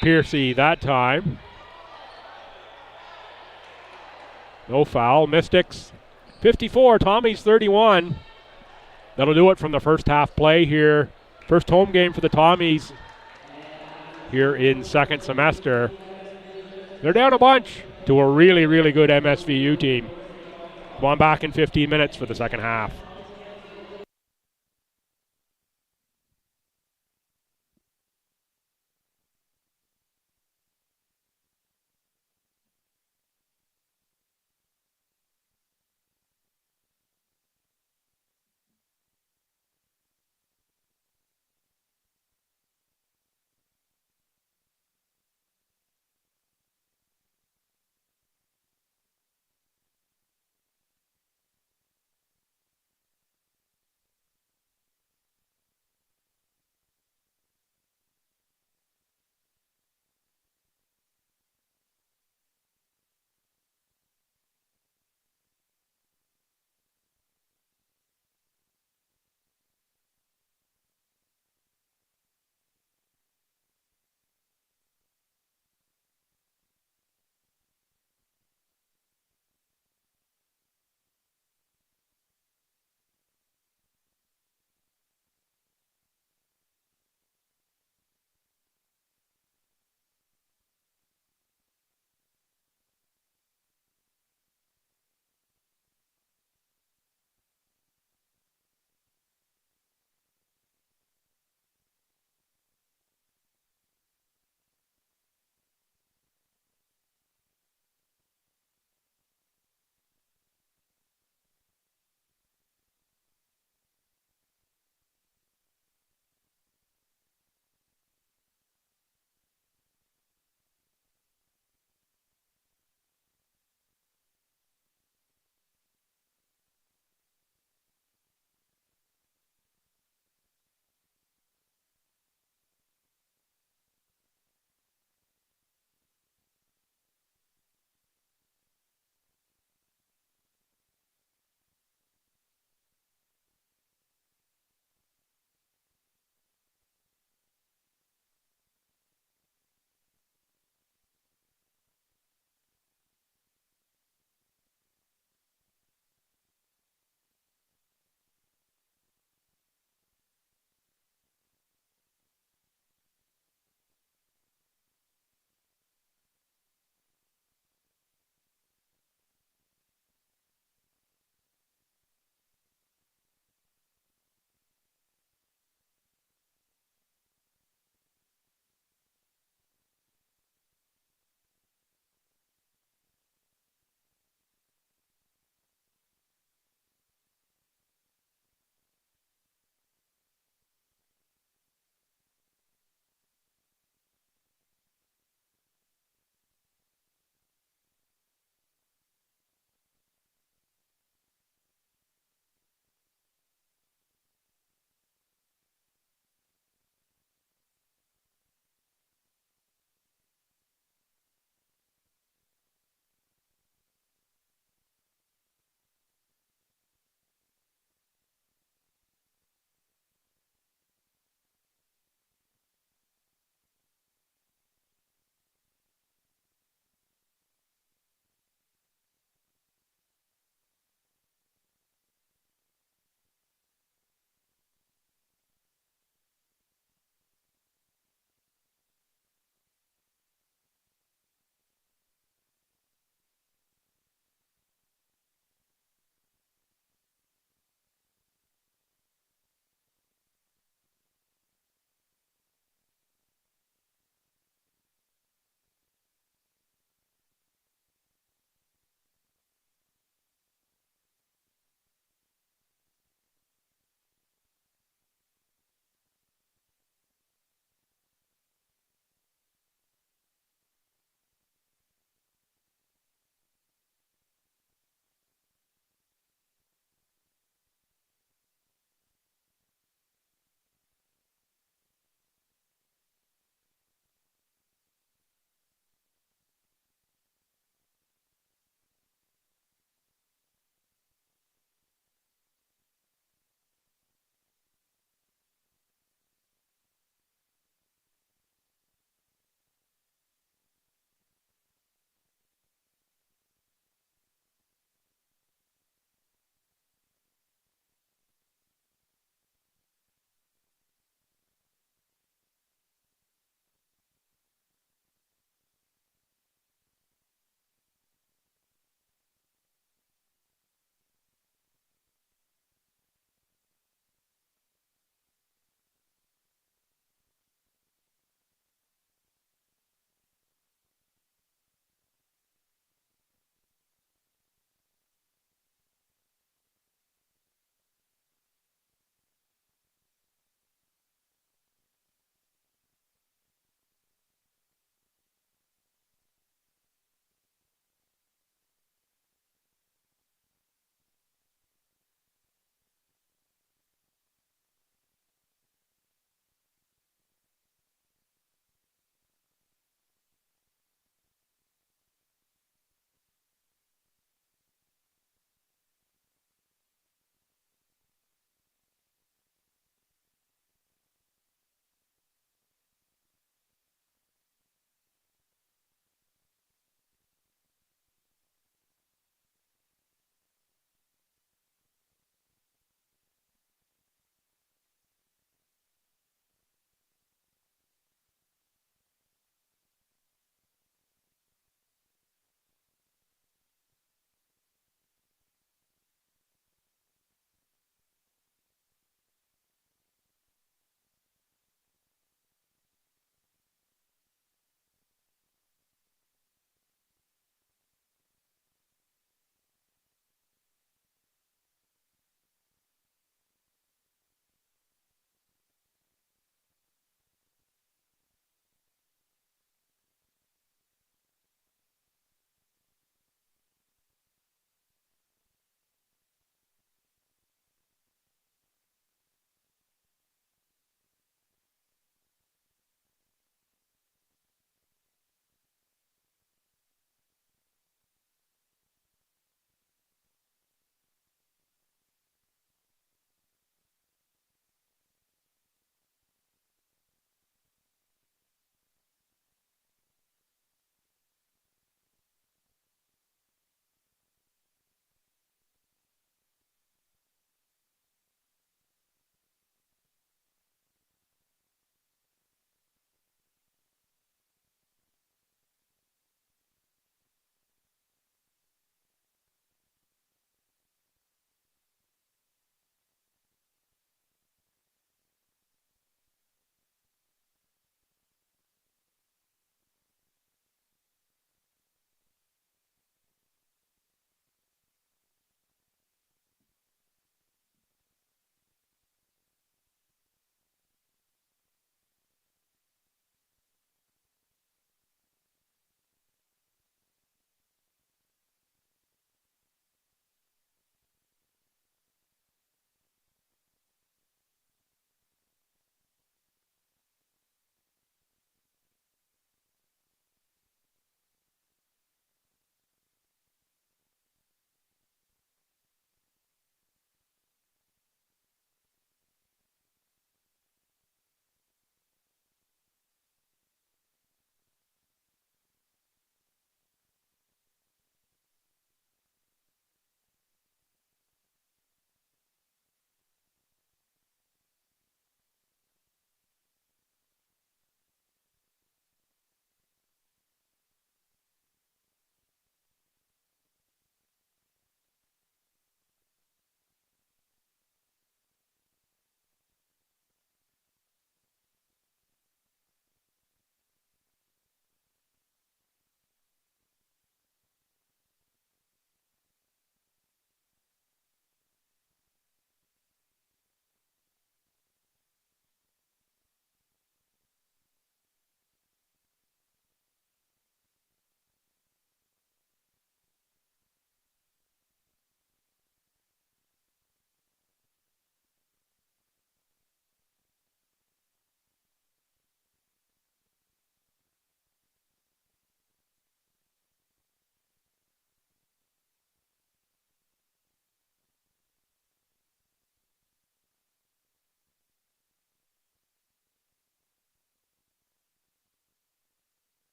Piercy that time. No foul. Mystics 54, Tommies 31. That'll do it from the first half play here. First home game for the Tommies here in second semester. They're down a bunch to a really, really good MSVU team. Come on back in 15 minutes for the second half.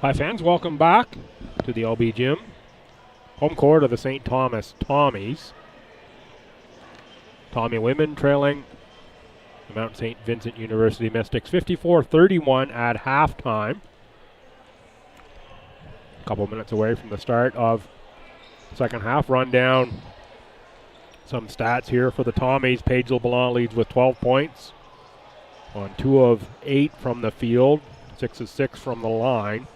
Hi fans, welcome back to the LB Gym. Home court of the St. Thomas Tommies. Tommy women trailing the Mount St. Vincent University Mystics 54-31 at halftime. A couple minutes away from the start of second half. Run down some stats here for the Tommies. Paige LeBlanc leads with 12 points on 2 of 8 from the field, 6 of 6 from the line,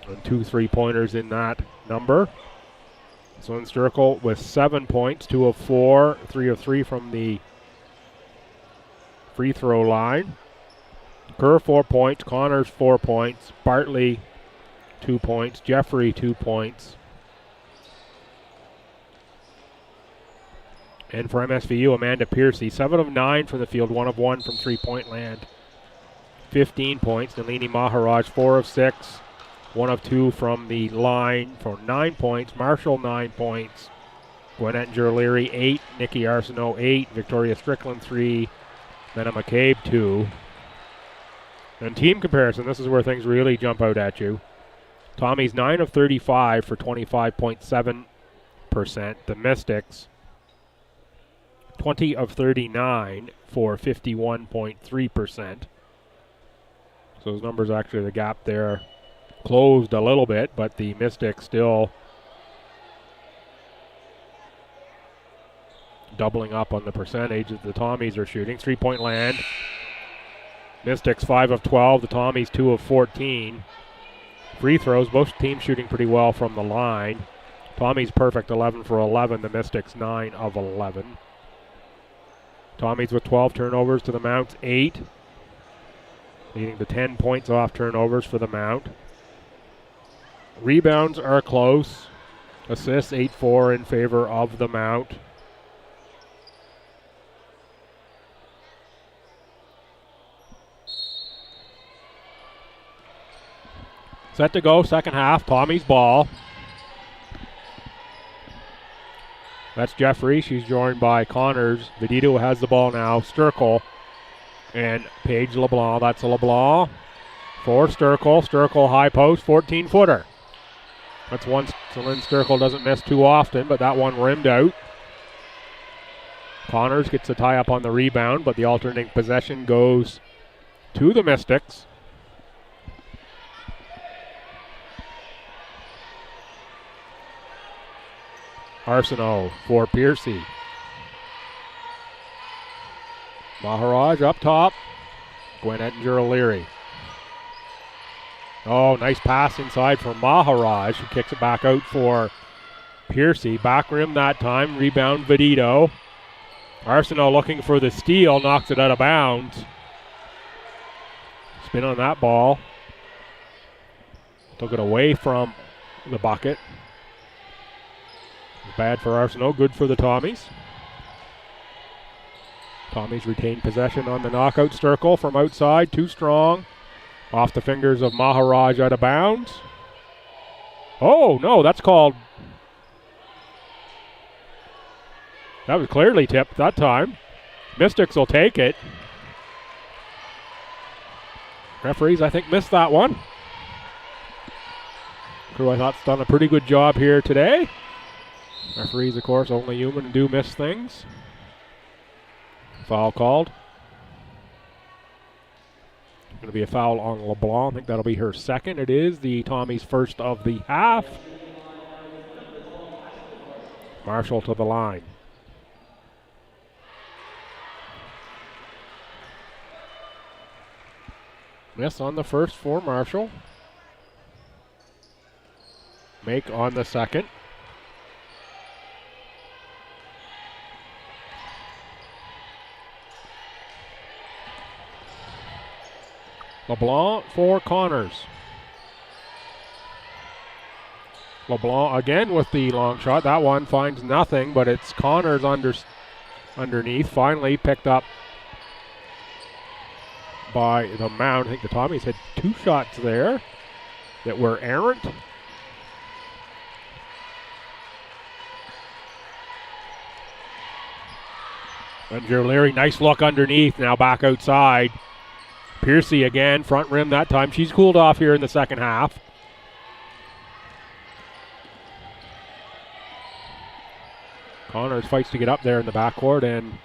and 2 3-pointers in that number. Lynn Sturkle with 7 points, 2 of 4, 3 of 3 from the free throw line. Kerr 4 points, Connors 4 points, Bartley 2 points, Jeffrey 2 points. And for MSVU, Amanda Piercy, 7 of 9 from the field, 1 of 1 from three-point land, 15 points. Nalini Maharaj, 4 of 6, 1 of 2 from the line for 9 points. Marshall, 9 points. Gwinnett O'Leary, 8. Nikki Arsenault, 8. Victoria Strickland, 3. Menna McCabe, 2. And team comparison, this is where things really jump out at you. Tommy's 9 of 35 for 25.7%. The Mystics, 20 of 39 for 51.3%. So those numbers, actually, the gap there closed a little bit, but the Mystics still doubling up on the percentage that the Tommies are shooting. 3-point land. Mystics 5 of 12, the Tommies 2 of 14. Free throws, both teams shooting pretty well from the line. Tommies perfect, 11 for 11, the Mystics 9 of 11. Tommies with 12 turnovers to the Mount's 8, leading to 10 points off turnovers for the Mount. Rebounds are close. Assists 8-4 in favor of the Mount. Set to go, second half, Tommy's ball. That's Jeffrey. She's joined by Connors. Vedito has the ball now. Sturkle and Paige LeBlanc. That's a LeBlanc for Sturkle. Sturkle high post, 14-footer. That's one Lynn Sturkle doesn't miss too often, but that one rimmed out. Connors gets a tie up on the rebound, but the alternating possession goes to the Mystics. Arsenault for Piercy. Maharaj up top. Gwinnett O'Leary. Oh, nice pass inside for Maharaj, who kicks it back out for Piercy. Back rim that time. Rebound Vedito. Arsenault looking for the steal. Knocks it out of bounds. Spin on that ball. Took it away from the bucket. Bad for Arsenault, good for the Tommies. Tommies retain possession on the knockout. Sturkle from outside, too strong. Off the fingers of Maharaj, out of bounds. Oh, no, that's called. That was clearly tipped that time. Mystics will take it. Referees, I think, missed that one. Crew, I thought, has done a pretty good job here today. Referees, of course, only human and do miss things. Foul called. Going to be a foul on LeBlanc. I think that'll be her second. It is the Tommies' first of the half. Marshall to the line. Miss on the first for Marshall. Make on the second. LeBlanc for Connors. LeBlanc again with the long shot. That one finds nothing, but it's Connors underneath. Finally picked up by the Mount. I think the Tommies had 2 shots there that were errant. And O'Leary, nice look underneath. Now back outside. Piercy again, front rim that time. She's cooled off here in the second half. Connors fights to get up there in the backcourt, and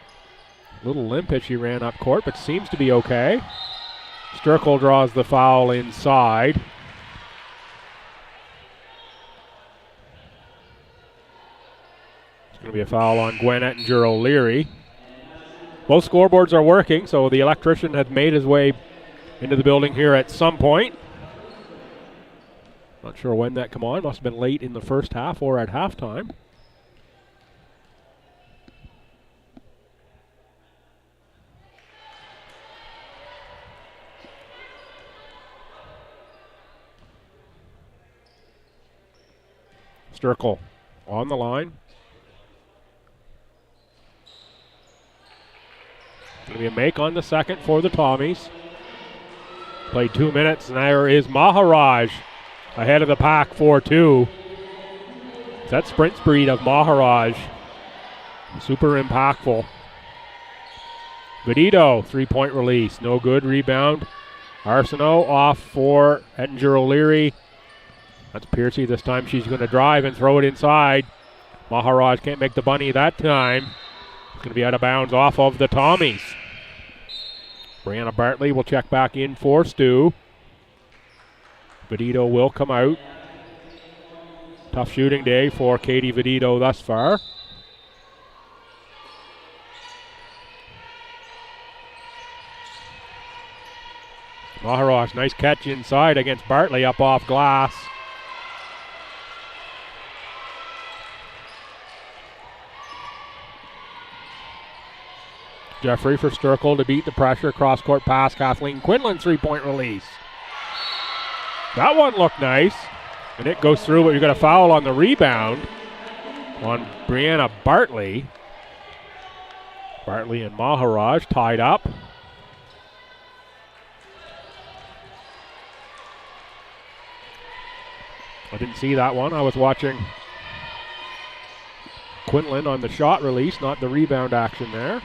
a little limp as she ran up court, but seems to be okay. Sturkle draws the foul inside. It's going to be a foul on Gwen Ettinger-O'Leary. Both scoreboards are working, so the electrician had made his way into the building here at some point. Not sure when that came on. Must have been late in the first half or at halftime. Sturkle on the line. Going to be a make on the second for the Tommies. Played 2 minutes, and there is Maharaj ahead of the pack 4-2. That sprint speed of Maharaj, super impactful. Vedito, 3-point release, no good. Rebound. Arsenault off for Ettinger-O'Leary. That's Piercy this time. She's going to drive and throw it inside. Maharaj can't make the bunny that time. It's going to be out of bounds off of the Tommies. Brianna Bartley will check back in for Stu. Vedito will come out. Tough shooting day for Katie Vedito thus far. Maharaj, nice catch inside against Bartley up off glass. Jeffrey for Sturkle to beat the pressure. Cross-court pass. Kathleen Quinlan, 3-point release. That one looked nice. And it goes through, but you've got a foul on the rebound on Brianna Bartley. Bartley and Maharaj tied up. I didn't see that one. I was watching Quinlan on the shot release, not the rebound action there.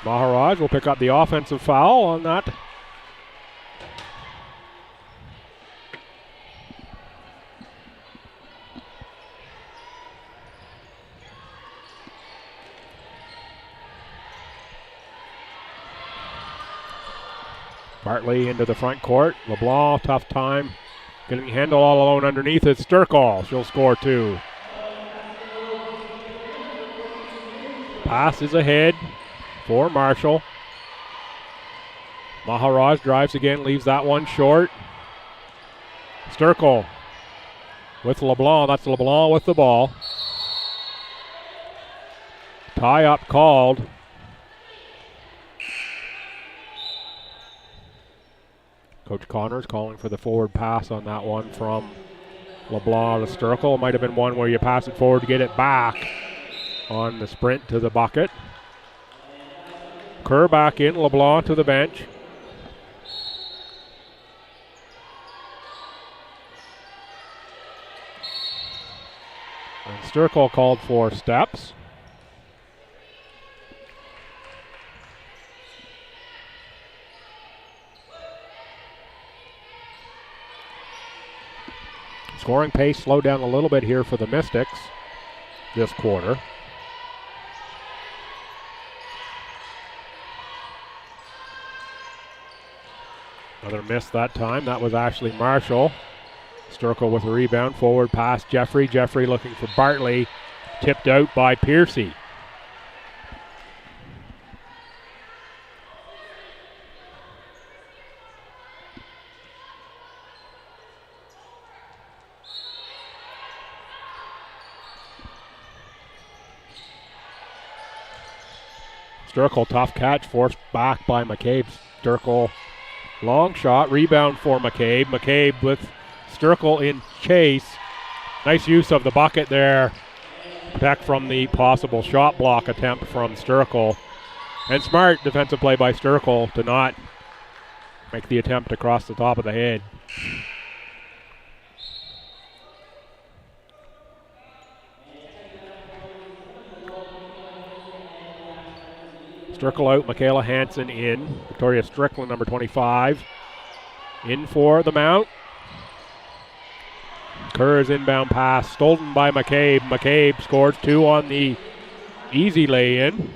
Maharaj will pick up the offensive foul on that. Bartley into the front court. LeBlanc, tough time getting Handel all alone underneath it. Sturkle, she'll score 2. Pass is ahead for Marshall. Maharaj drives again, leaves that one short. Sturkle with LeBlanc. That's LeBlanc with the ball. Tie up called. Coach Connors calling for the forward pass on that one from LeBlanc to Sturkle. Might have been one where you pass it forward to get it back on the sprint to the bucket. Kerr back in, LeBlanc to the bench. And Sturkle called for steps. Scoring pace slowed down a little bit here for the Mystics this quarter. Another miss that time. That was Ashley Marshall. Sturkle with a rebound. Forward pass. Jeffrey. Jeffrey looking for Bartley. Tipped out by Piercy. Sturkle, tough catch. Forced back by McCabe. Sturkle. Long shot, rebound for McCabe. McCabe with Sturkle in chase. Nice use of the bucket there. Protect from the possible shot block attempt from Sturkle. And smart defensive play by Sturkle to not make the attempt across the top of the head. Sturkle out, Michaela Hansen in. Victoria Strickland, number 25, in for the mount. Kerr's inbound pass stolen by McCabe. McCabe scores 2 on the easy lay-in.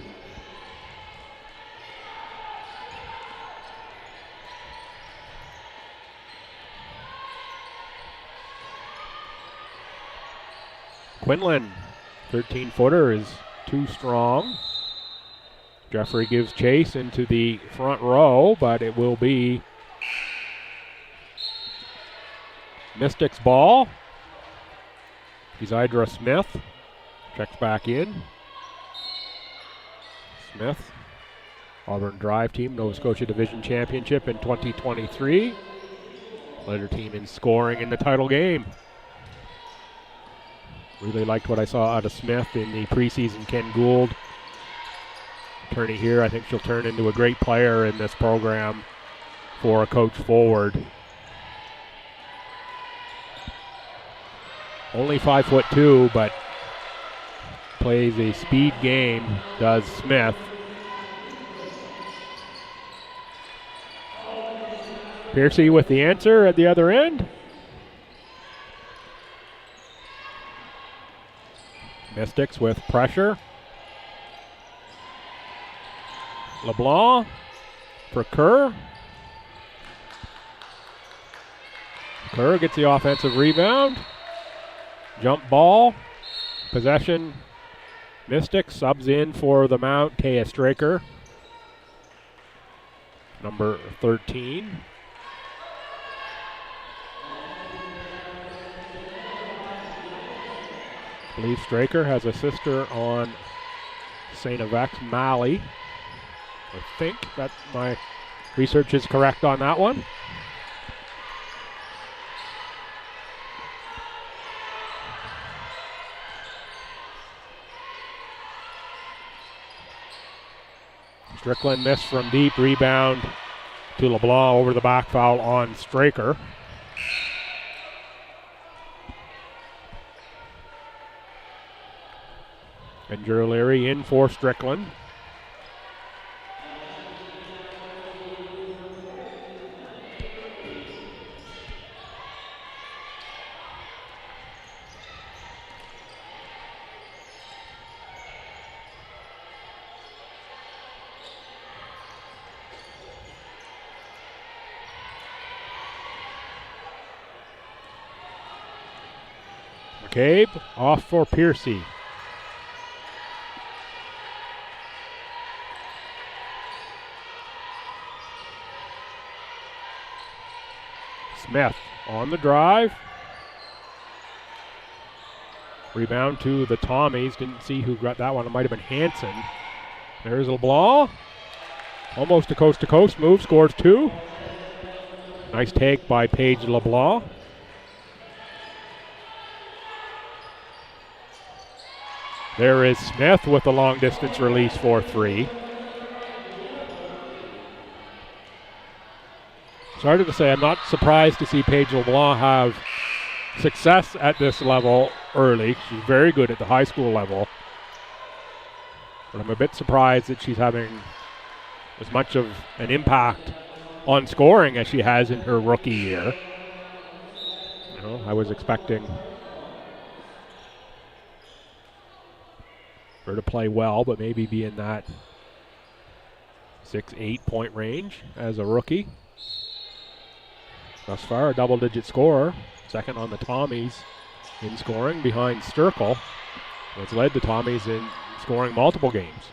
Quinlan, 13-footer, is too strong. Jeffrey gives chase into the front row, but it will be Mystics ball. Isidra Smith checks back in. Smith, Auburn Drive team, Nova Scotia Division Championship in 2023. Led her team in scoring in the title game. Really liked what I saw out of Smith in the preseason. Ken Gould attorney here. I think she'll turn into a great player in this program for a coach forward. Only 5'2", but plays a speed game, does Smith. Piercy with the answer at the other end. Mystics with pressure. LeBlanc for Kerr. Kerr gets the offensive rebound. Jump ball. Possession. Mystics subs in for the Mount. Taya Straker, number 13. I believe Straker has a sister on St. Yvette Malley. I think that my research is correct on that one. Strickland missed from deep, rebound to LeBlanc over the back, foul on Straker. And Drew Leary in for Strickland. McCabe off for Piercy. Smith on the drive. Rebound to the Tommies. Didn't see who got that one. It might have been Hansen. There's LeBlanc. Almost a coast-to-coast move. Scores 2. Nice take by Paige LeBlanc. There is Smith with the long-distance release for 3. Started to say, I'm not surprised to see Paige LeBlanc have success at this level early. She's very good at the high school level. But I'm a bit surprised that she's having as much of an impact on scoring as she has in her rookie year. You know, I was expecting her to play well, but maybe be in that 6-8 point range as a rookie. Thus far, a double-digit scorer, second on the Tommies in scoring behind Sturkle, who's led the Tommies in scoring multiple games.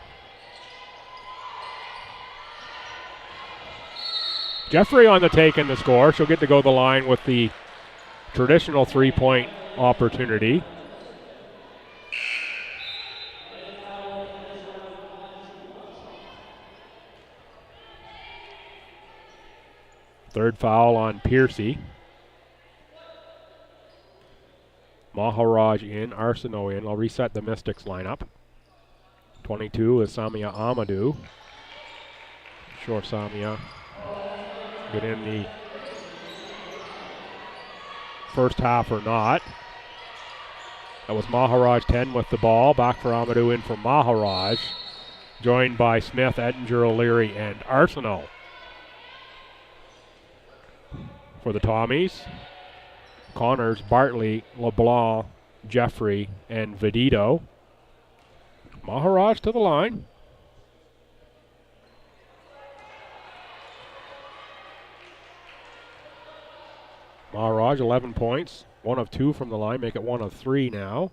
Jeffrey on the take in the score. She'll get to go to the line with the traditional three-point opportunity. Third foul on Piercy. Maharaj in, Arsenault in. I'll reset the Mystics lineup. 22 is Samia Amadou. Sure, Samia get in the first half or not. That was Maharaj 10 with the ball. Back for Amadou, in for Maharaj. Joined by Smith, Ettinger, O'Leary, and Arsenault. For the Tommies, Connors, Bartley, LeBlanc, Jeffrey, and Vedito. Maharaj to the line. Maharaj, 11 points. 1 of 2 from the line, make it 1 of 3 now.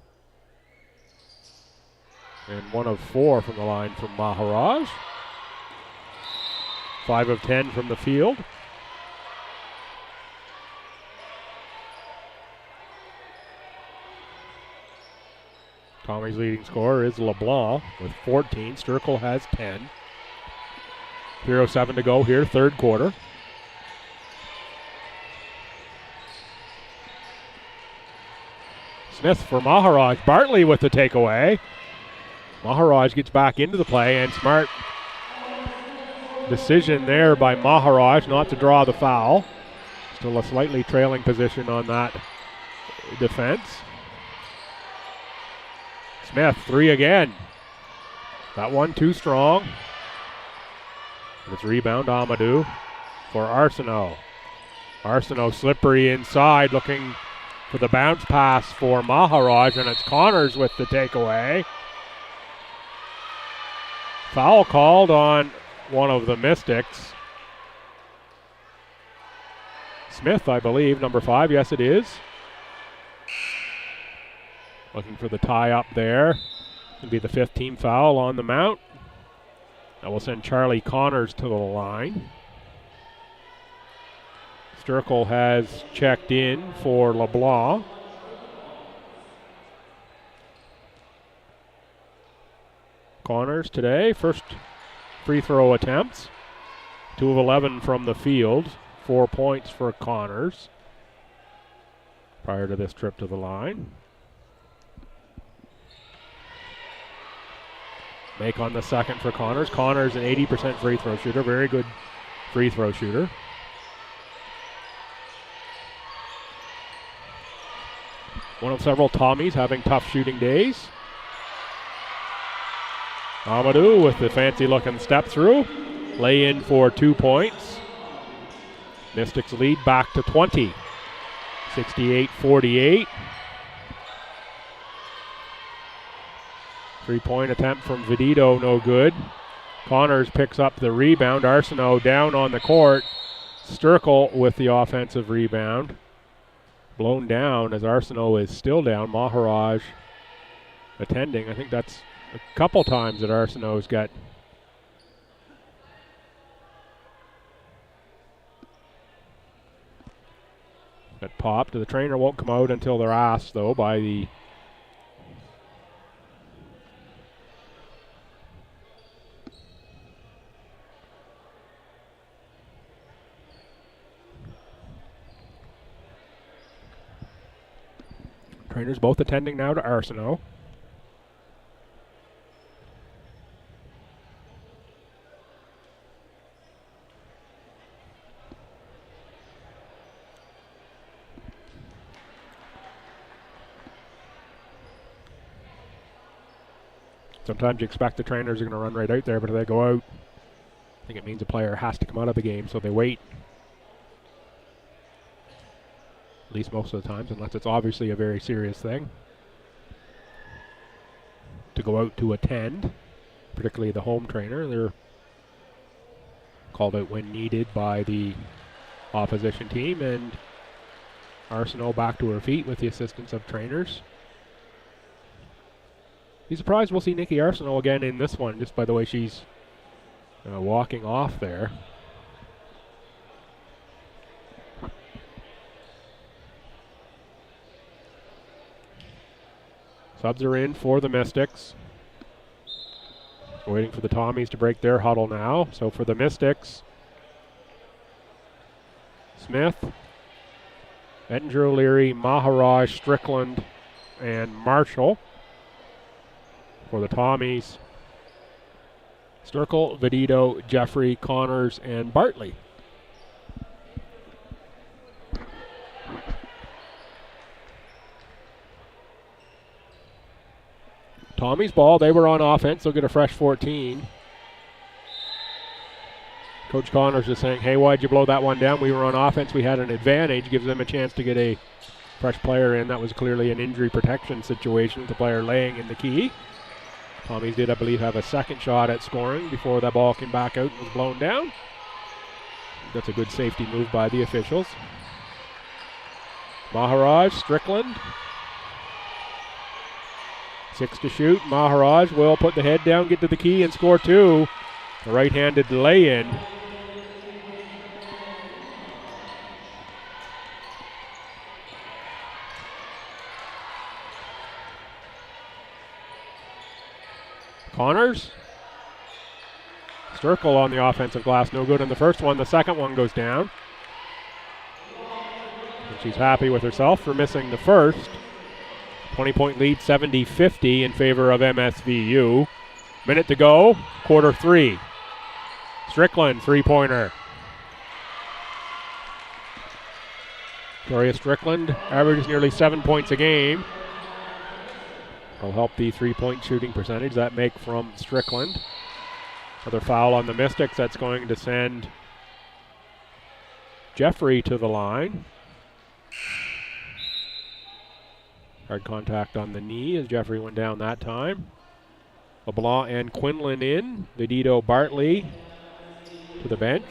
And 1 of 4 from the line from Maharaj. 5 of 10 from the field. Tommy's leading scorer is LeBlanc with 14. Sturkle has 10. 3:07 to go here, third quarter. Smith for Maharaj. Bartley with the takeaway. Maharaj gets back into the play, and smart decision there by Maharaj not to draw the foul. Still a slightly trailing position on that defense. Smith, 3 again. That one too strong. And it's rebound Amadou for Arsenault. Arsenault slippery inside, looking for the bounce pass for Maharaj, and it's Connors with the takeaway. Foul called on one of the Mystics. Smith, I believe, number 5. Yes, it is. Looking for the tie up there. It'll be the 5th team foul on the mount. That will send Charlie Connors to the line. Sturkle has checked in for LeBlanc. Connors today, first free throw attempts. 2 of 11 from the field. 4 points for Connors prior to this trip to the line. Make on the second for Connors. Connors an 80% free throw shooter. Very good free throw shooter. One of several Tommies having tough shooting days. Amadou with the fancy looking step through. Lay in for 2 points. Mystics lead back to 20. 68-48. 3-point attempt from Vedito, no good. Connors picks up the rebound. Arsenault down on the court. Sturkle with the offensive rebound. Blown down as Arsenault is still down. Maharaj attending. I think that's a couple times that Arsenault's got popped. The trainer won't come out until they're asked, though, by the trainers both attending now to Arsenault. Sometimes you expect the trainers are going to run right out there, but if they go out, I think it means a player has to come out of the game, so they wait. At least most of the times, unless it's obviously a very serious thing. To go out to attend, particularly the home trainer. They're called out when needed by the opposition team, and Arsenault back to her feet with the assistance of trainers. Be surprised we'll see Nikki Arsenault again in this one, just by the way she's walking off there. Subs are in for the Mystics. Waiting for the Tommies to break their huddle now. So for the Mystics, Smith, Ettinger, O'Leary, Maharaj, Strickland, and Marshall. For the Tommies, Sturkle, Vedito, Jeffrey, Connors, and Bartley. Tommy's ball, they were on offense, they'll get a fresh 14. Coach Connors is saying, hey, why'd you blow that one down? We were on offense, we had an advantage. Gives them a chance to get a fresh player in. That was clearly an injury protection situation with the player laying in the key. Tommies did, I believe, have a second shot at scoring before that ball came back out and was blown down. That's a good safety move by the officials. Maharaj, Strickland. 6 to shoot. Maharaj will put the head down, get to the key, and score 2. The right-handed lay-in. Connors. Sturkle on the offensive glass. No good in the first one. The second one goes down. And she's happy with herself for missing the first. 20-point lead, 70-50 in favor of MSVU. Minute to go, quarter 3. Strickland, three-pointer. Victoria Strickland averages nearly 7 points a game. Will help the three-point shooting percentage that make from Strickland. Another foul on the Mystics. That's going to send Jeffrey to the line. Hard contact on the knee as Jeffrey went down that time. LeBlanc and Quinlan in. Vedito Bartley to the bench.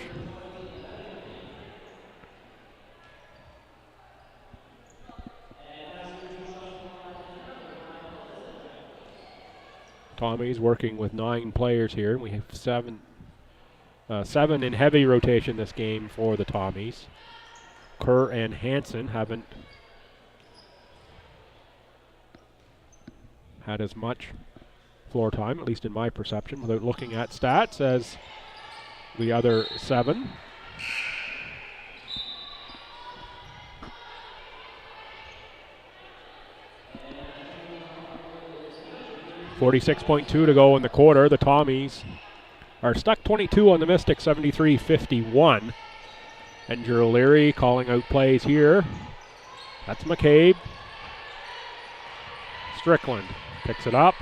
Tommy's working with 9 players here. We have 7 in heavy rotation this game for the Tommies. Kerr and Hansen haven't had as much floor time, at least in my perception, without looking at stats, as the other 7. .42 to go in the quarter. The Tommies are stuck 22 on the Mystics, 73-51. Andrew O'Leary calling out plays here. That's McCabe. Strickland picks it up.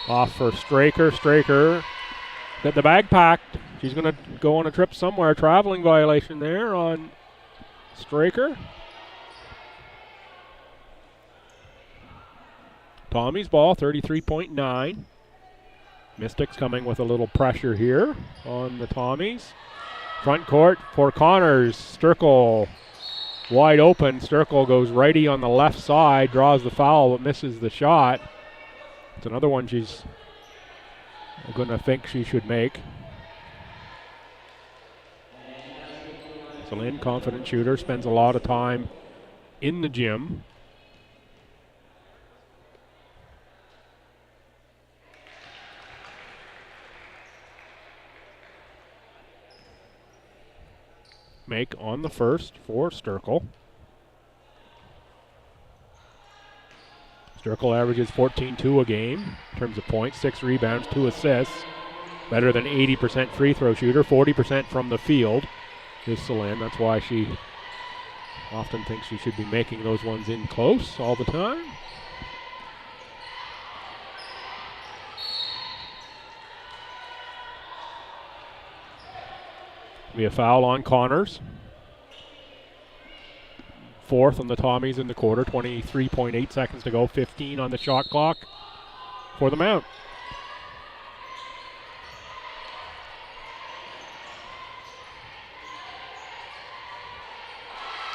Off for Straker. Straker got the bag packed. She's going to go on a trip somewhere. Traveling violation there on Straker. Tommy's ball, 33.9. Mystics coming with a little pressure here on the Tommies. Front court for Connors. Sturkle wide open. Sturkle goes righty on the left side, draws the foul, but misses the shot. It's another one she's going to think she should make. Celine, confident shooter, spends a lot of time in the gym. Make on the first for Sturkle. Sturkle averages 14-2 a game in terms of points, 6 rebounds, 2 assists. Better than 80% free throw shooter, 40% from the field is Celine. That's why she often thinks she should be making those ones in close all the time. Be a foul on Connors. 4th on the Tommies in the quarter. 23.8 seconds to go. 15 on the shot clock for the Mount.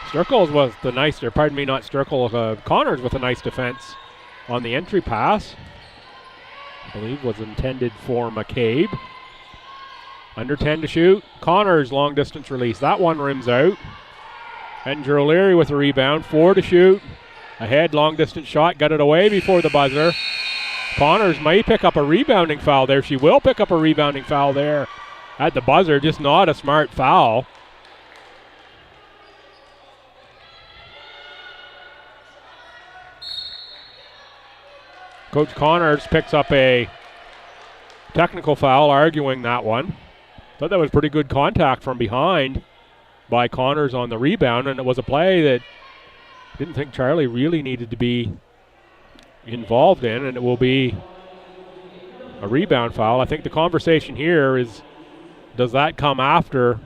Sturkle was the nice, or pardon me, not Sturkle, Connors with a nice defense on the entry pass. I believe was intended for McCabe. Under 10 to shoot. Connors long distance release. That one rims out. Andrew O'Leary with a rebound. 4 to shoot. Ahead, long distance shot. Got it away before the buzzer. Connors may pick up a rebounding foul there. She will pick up a rebounding foul there at the buzzer. Just not a smart foul. Coach Connors picks up a technical foul, arguing that one. Thought that was pretty good contact from behind by Connors on the rebound, and it was a play that didn't think Charlie really needed to be involved in, and it will be a rebound foul. I think the conversation here is, does that come after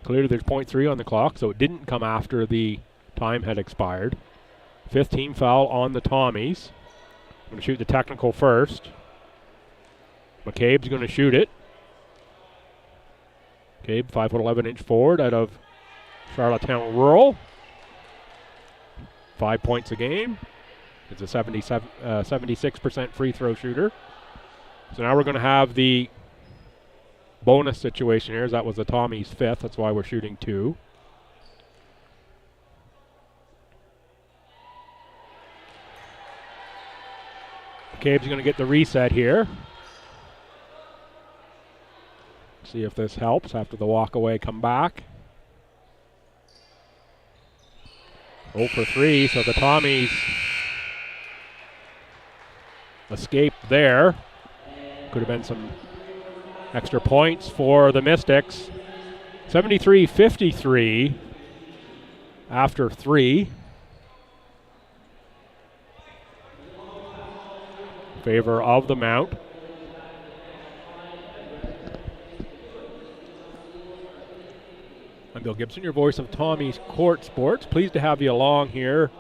Clearly there's 0.3 on the clock, so it didn't come after the time had expired. 5th team foul on the Tommies. Going to shoot the technical first. McCabe's going to shoot it. McCabe, 5'11" forward out of Charlottetown Rural. 5 points a game. It's a 76% free throw shooter. So now we're going to have the bonus situation here, as that was the Tommies' 5th. That's why we're shooting 2. McCabe's going to get the reset here. See if this helps after the walk away, come back. 0 for 3, so the Tommies escape there. Could have been some extra points for the Mystics. 73-53 after 3. In favor of the Mount. I'm Bill Gibson, your voice of Tommy's Court Sports. Pleased to have you along here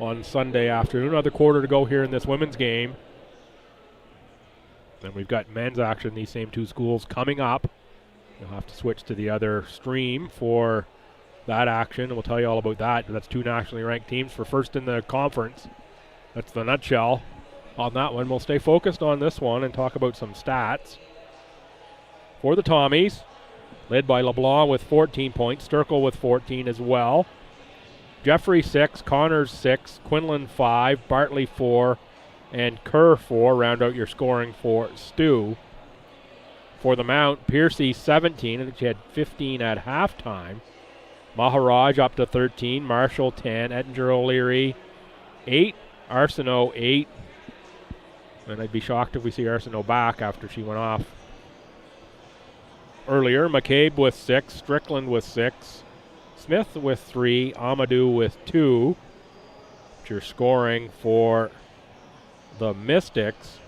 on Sunday afternoon. Another quarter to go here in this women's game. Then we've got men's action, these same two schools coming up. You'll have to switch to the other stream for that action. We'll tell you all about that. That's 2 nationally ranked teams for first in the conference. That's the nutshell on that one. We'll stay focused on this one and talk about some stats. For the Tommies, led by LeBlanc with 14 points, Sturkle with 14 as well. Jeffrey 6, Connors 6, Quinlan 5, Bartley 4, and Kerr 4 round out your scoring for STU. For the Mount, Piercy 17, I think she had 15 at halftime. Maharaj up to 13, Marshall 10, Ettinger O'Leary 8, Arsenault 8. And I'd be shocked if we see Arsenault back after she went off earlier. McCabe with 6, Strickland with 6, Smith with 3, Amadou with 2. But you're scoring for the Mystics.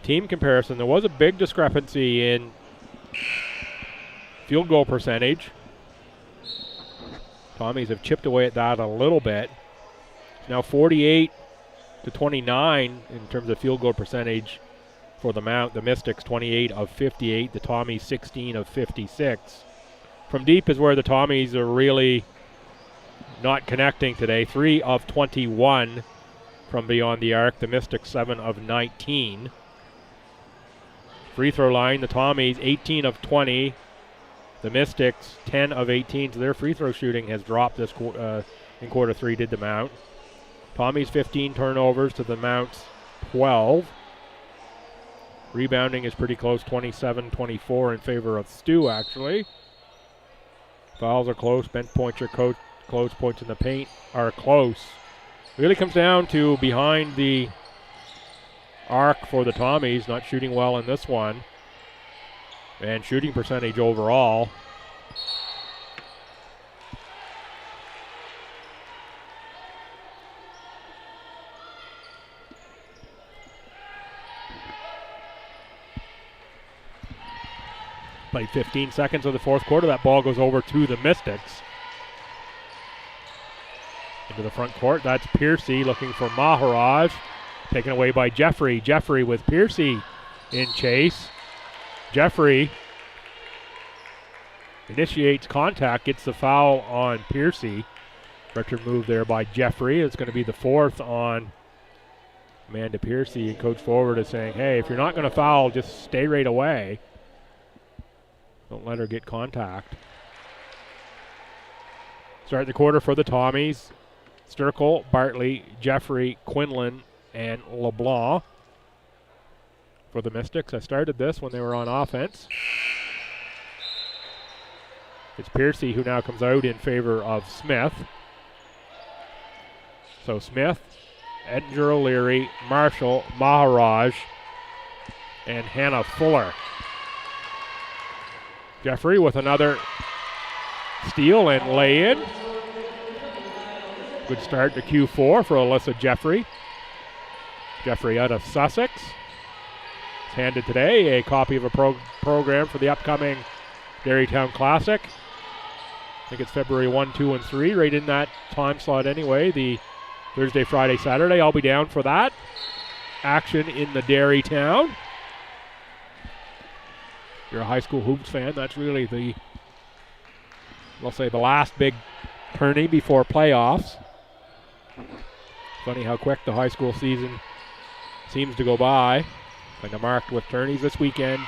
Team comparison, there was a big discrepancy in field goal percentage. Tommies have chipped away at that a little bit. Now 48-29 in terms of field goal percentage for the Mount. The Mystics 28 of 58, the Tommies 16 of 56. From deep is where the Tommies are really not connecting today. 3 of 21 from beyond the arc. The Mystics 7 of 19. Free throw line, the Tommies 18 of 20. The Mystics 10 of 18. So their free throw shooting has dropped this in quarter 3, did the Mount. Tommies 15 turnovers to the Mount's 12. Rebounding is pretty close, 27-24 in favor of STU, actually. Fouls are close, bench points are close, points in the paint are close. It really comes down to behind the arc for the Tommies, not shooting well in this one. And shooting percentage overall. Played 15 seconds of the fourth quarter. That ball goes over to the Mystics. Into the front court. That's Piercy looking for Maharaj. Taken away by Jeffrey. Jeffrey with Piercy in chase. Jeffrey initiates contact, gets the foul on Piercy. Record move there by Jeffrey. It's going to be the 4th on Amanda Piercy. And Coach Forward is saying, hey, if you're not going to foul, just stay right away. Don't let her get contact. Start the quarter for the Tommies. Sturkle, Bartley, Jeffrey, Quinlan, and LeBlanc. For the Mystics, I started this when they were on offense. It's Piercy who now comes out in favor of Smith. So Smith, Edgar O'Leary, Marshall, Maharaj, and Hannah Fuller. Jeffrey with another steal and lay-in. Good start to Q4 for Alyssa Jeffrey. Jeffrey out of Sussex. It's handed today a copy of a program for the upcoming Derrytown Classic. I think it's February 1, 2, and 3, right in that time slot anyway. The Thursday, Friday, Saturday. I'll be down for that. Action in the Derrytown. If you're a high school hoops fan, that's really we'll say the last big tourney before playoffs. Funny how quick the high school season seems to go by. Kind of marked with tourneys this weekend.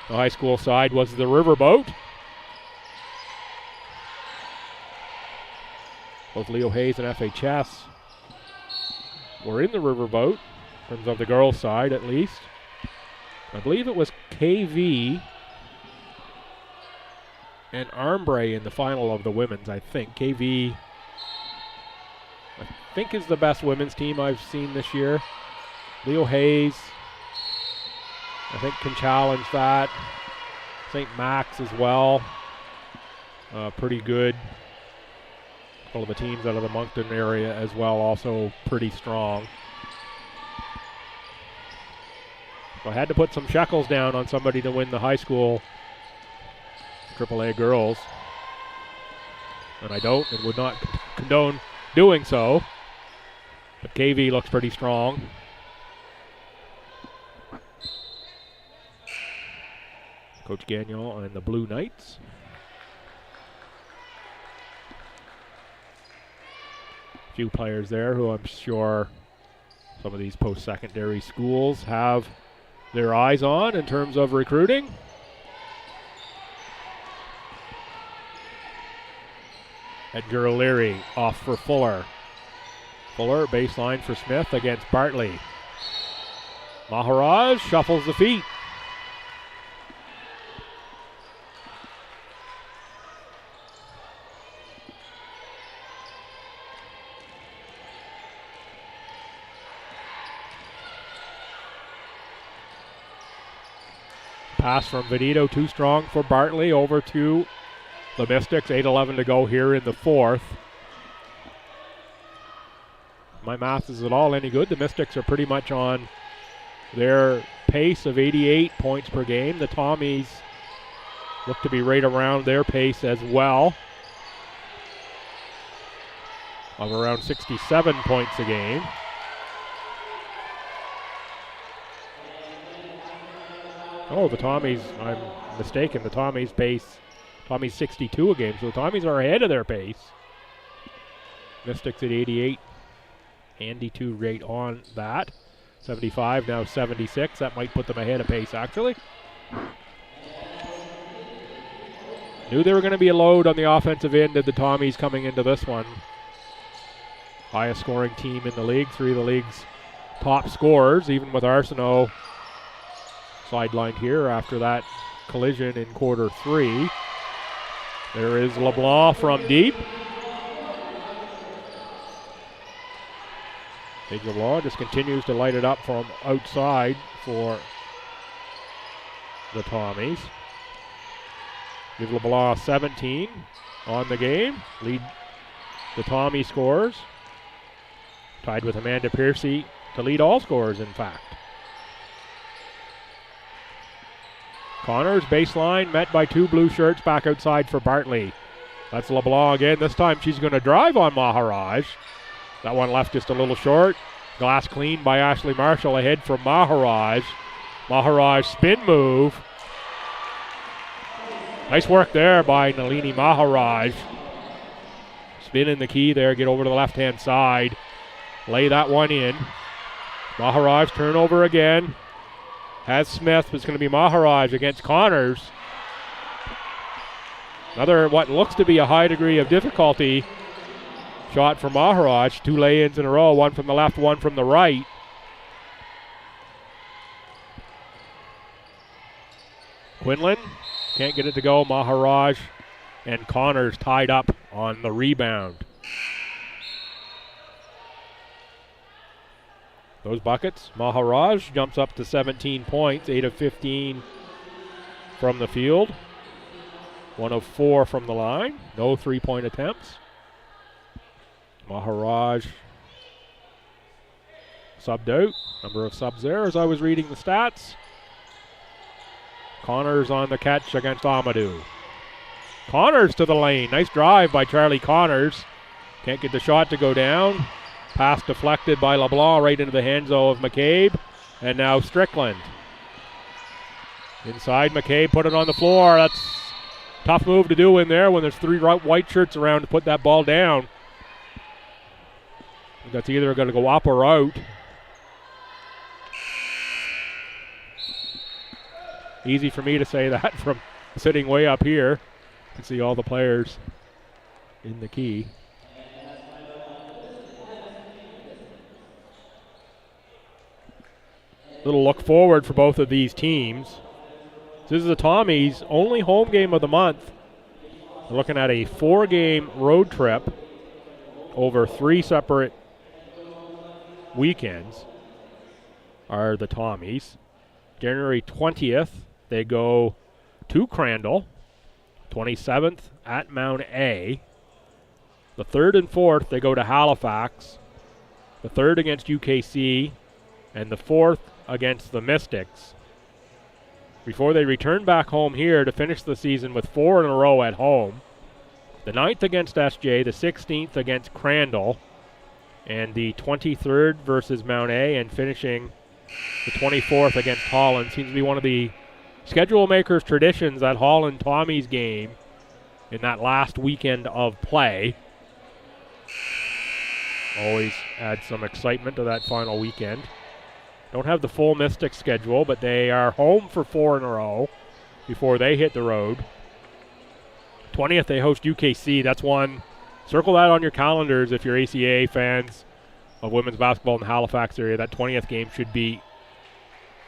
The high school side was the Riverboat. Both Leo Hayes and FHS were in the Riverboat, in terms of the girls' side at least. I believe it was KV and Armbray in the final of the women's, I think. KV, I think, is the best women's team I've seen this year. Leo Hayes, I think, can challenge that. St. Max as well. Pretty good. All of the teams out of the Moncton area as well, also pretty strong. So I had to put some shekels down on somebody to win the high school AAA girls. And I don't and would not condone doing so. But KV looks pretty strong. Coach Gagnon and the Blue Knights. Few players there who I'm sure some of these post-secondary schools have their eyes on in terms of recruiting. Edgar O'Leary off for Fuller. Fuller baseline for Smith against Bartley. Maharaj shuffles the feet. Pass from Benito, too strong for Bartley, over to the Mystics. 8:11 to go here in the fourth. My math is at all any good. The Mystics are pretty much on their pace of 88 points per game. The Tommies look to be right around their pace as well, of around 67 points a game. Oh, the Tommies, I'm mistaken. The Tommies pace, Tommies 62 a game, so the Tommies are ahead of their pace. Mystics at 88. Andy 2 right on that. 75, now 76. That might put them ahead of pace, actually. Knew they were going to be a load on the offensive end of the Tommies coming into this one. Highest scoring team in the league, 3 of the league's top scorers, even with Arsenault sidelined here after that collision in quarter 3. There is LeBlanc from deep. Paige LeBlanc just continues to light it up from outside for the Tommies. Give LeBlanc 17 on the game. Lead the Tommy scorers. Tied with Amanda Piercy to lead all scorers, in fact. Connors, baseline, met by 2 blue shirts back outside for Bartley. That's LeBlanc again. This time she's going to drive on Maharaj. That one left just a little short. Glass clean by Ashley Marshall ahead from Maharaj. Maharaj spin move. Nice work there by Nalini Maharaj. Spin in the key there, get over to the left-hand side. Lay that one in. Maharaj turnover again. Has Smith, but it's going to be Maharaj against Connors. Another what looks to be a high degree of difficulty shot for Maharaj. 2 lay-ins in a row, one from the left, one from the right. Quinlan can't get it to go. Maharaj and Connors tied up on the rebound. Those buckets. Maharaj jumps up to 17 points, 8 of 15 from the field. 1 of 4 from the line. No 3-point attempts. Maharaj subbed out. Number of subs there as I was reading the stats. Connors on the catch against Amadou. Connors to the lane. Nice drive by Charlie Connors. Can't get the shot to go down. Pass deflected by LeBlanc right into the hands of McCabe. And now Strickland. Inside, McCabe put it on the floor. That's a tough move to do in there when there's 3 white shirts around to put that ball down. That's either going to go up or out. Easy for me to say that from sitting way up here. You can see all the players in the key. Little look forward for both of these teams. This is the Tommies' only home game of the month. We're looking at a 4-game road trip over 3 separate weekends are the Tommies. January 20th, they go to Crandall. 27th at Mount A. The 3rd and 4th, they go to Halifax. The 3rd against UKC. And the 4th against the Mystics. Before they return back home here to finish the season with 4 in a row at home. The 9th against SJ, the 16th against Crandall, and the 23rd versus Mount A, and finishing the 24th against Holland. Seems to be one of the schedule makers' traditions, that Holland Tommies game in that last weekend of play. Always adds some excitement to that final weekend. Don't have the full Mystic schedule, but they are home for 4 in a row before they hit the road. 20th, they host UKC. That's one. Circle that on your calendars if you're ACAA fans of women's basketball in the Halifax area. That 20th game should be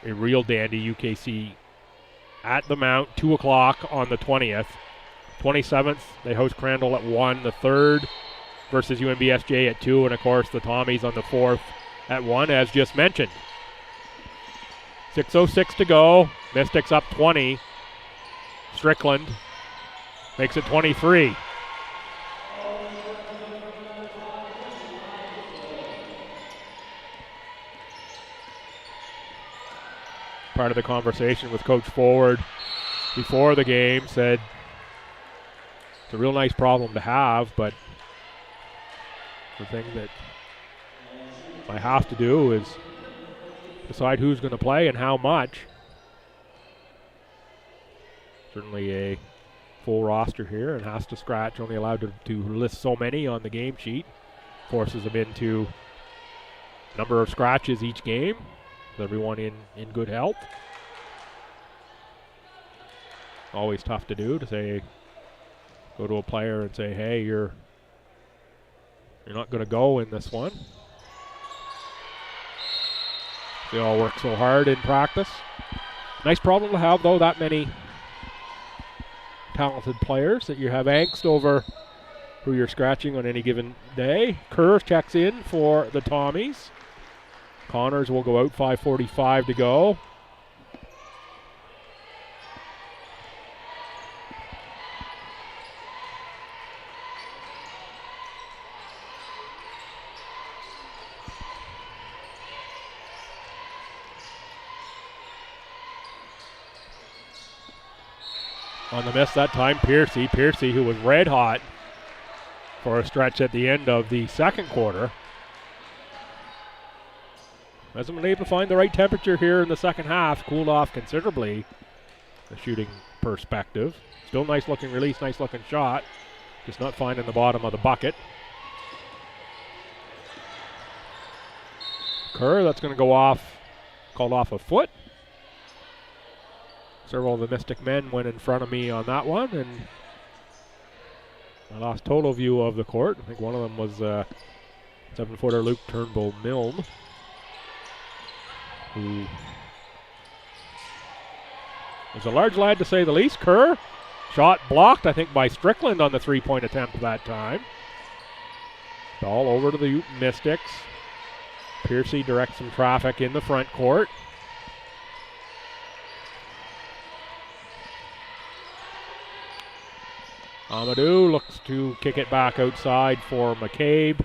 a real dandy. UKC at the Mount, 2 o'clock on the 20th. 27th, they host Crandall at 1. The 3rd versus UNBSJ at 2. And, of course, the Tommies on the 4th at 1, as just mentioned. 6:06 to go. Mystics up 20. Strickland makes it 23. Part of the conversation with Coach Forward before the game said it's a real nice problem to have, but the thing that I have to do is decide who's going to play and how much. Certainly a full roster here and has to scratch, only allowed to list so many on the game sheet. Forces them into a number of scratches each game, with everyone in good health. Always tough to do, to say, go to a player and say, hey, you're not going to go in this one. They all work so hard in practice. Nice problem to have, though, that many talented players, that you have angst over who you're scratching on any given day. Kerr checks in for the Tommies. Connors will go out, 5:45 to go. On the miss that time, Piercy. Piercy, who was red hot for a stretch at the end of the second quarter. Hasn't been able to find the right temperature here in the second half. Cooled off considerably, the shooting perspective. Still nice looking release, nice looking shot. Just not finding the bottom of the bucket. Kerr, that's going to go off, called off a foot. Several of the Mystic men went in front of me on that one, and I lost total view of the court. I think one of them was 7-footer Luke Turnbull-Milne, who was a large lad to say the least. Kerr, shot blocked, I think, by Strickland on the three-point attempt that time. Ball over to the Mystics. Piercy directs some traffic in the front court. Amadou looks to kick it back outside for McCabe.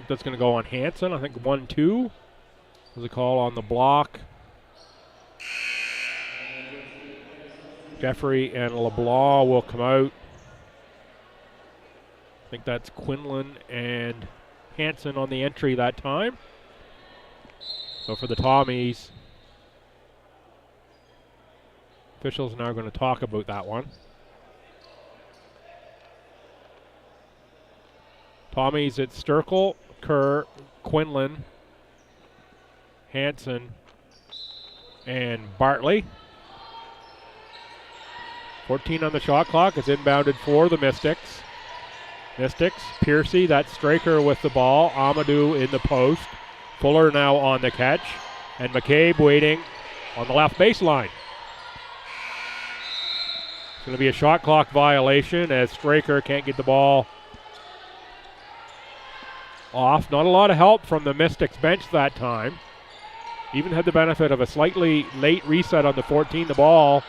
think that's going to go on Hansen. I think 1-2. There's a call on the block. Jeffrey and LeBlanc will come out. I think that's Quinlan and Hansen on the entry that time. So for the Tommies, officials are now going to talk about that one. Tommies, it's Sturkle, Kerr, Quinlan, Hansen, and Bartley. 14 on the shot clock. It's inbounded for the Mystics. Piercy, that's Straker with the ball. Amadou in the post. Fuller now on the catch. And McCabe waiting on the left baseline. It's going to be a shot clock violation as Straker can't get the ball off. Not a lot of help from the Mystics bench that time. Even had the benefit of a slightly late reset on the 14. The ball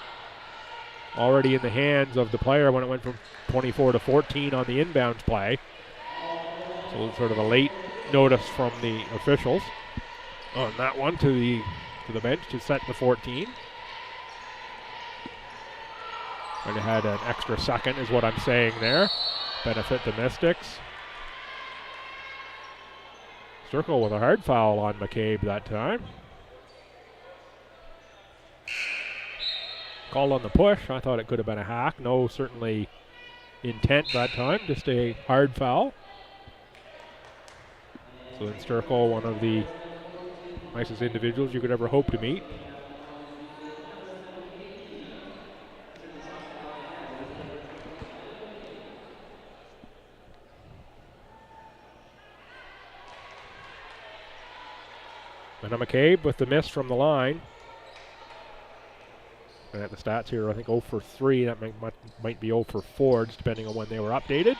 already in the hands of the player when it went from 24 to 14 on the inbounds play. So sort of a late notice from the officials on that one to the bench to set the 14. And it had an extra second is what I'm saying there. Benefit the Mystics. Circle with a hard foul on McCabe that time. Called on the push. I thought it could have been a hack. No, certainly intent that time. Just a hard foul. So in Sturkle, one of the nicest individuals you could ever hope to meet. And McCabe with the miss from the line. And at the stats here, I think 0 for 3. That might be 0 for 4, just depending on when they were updated.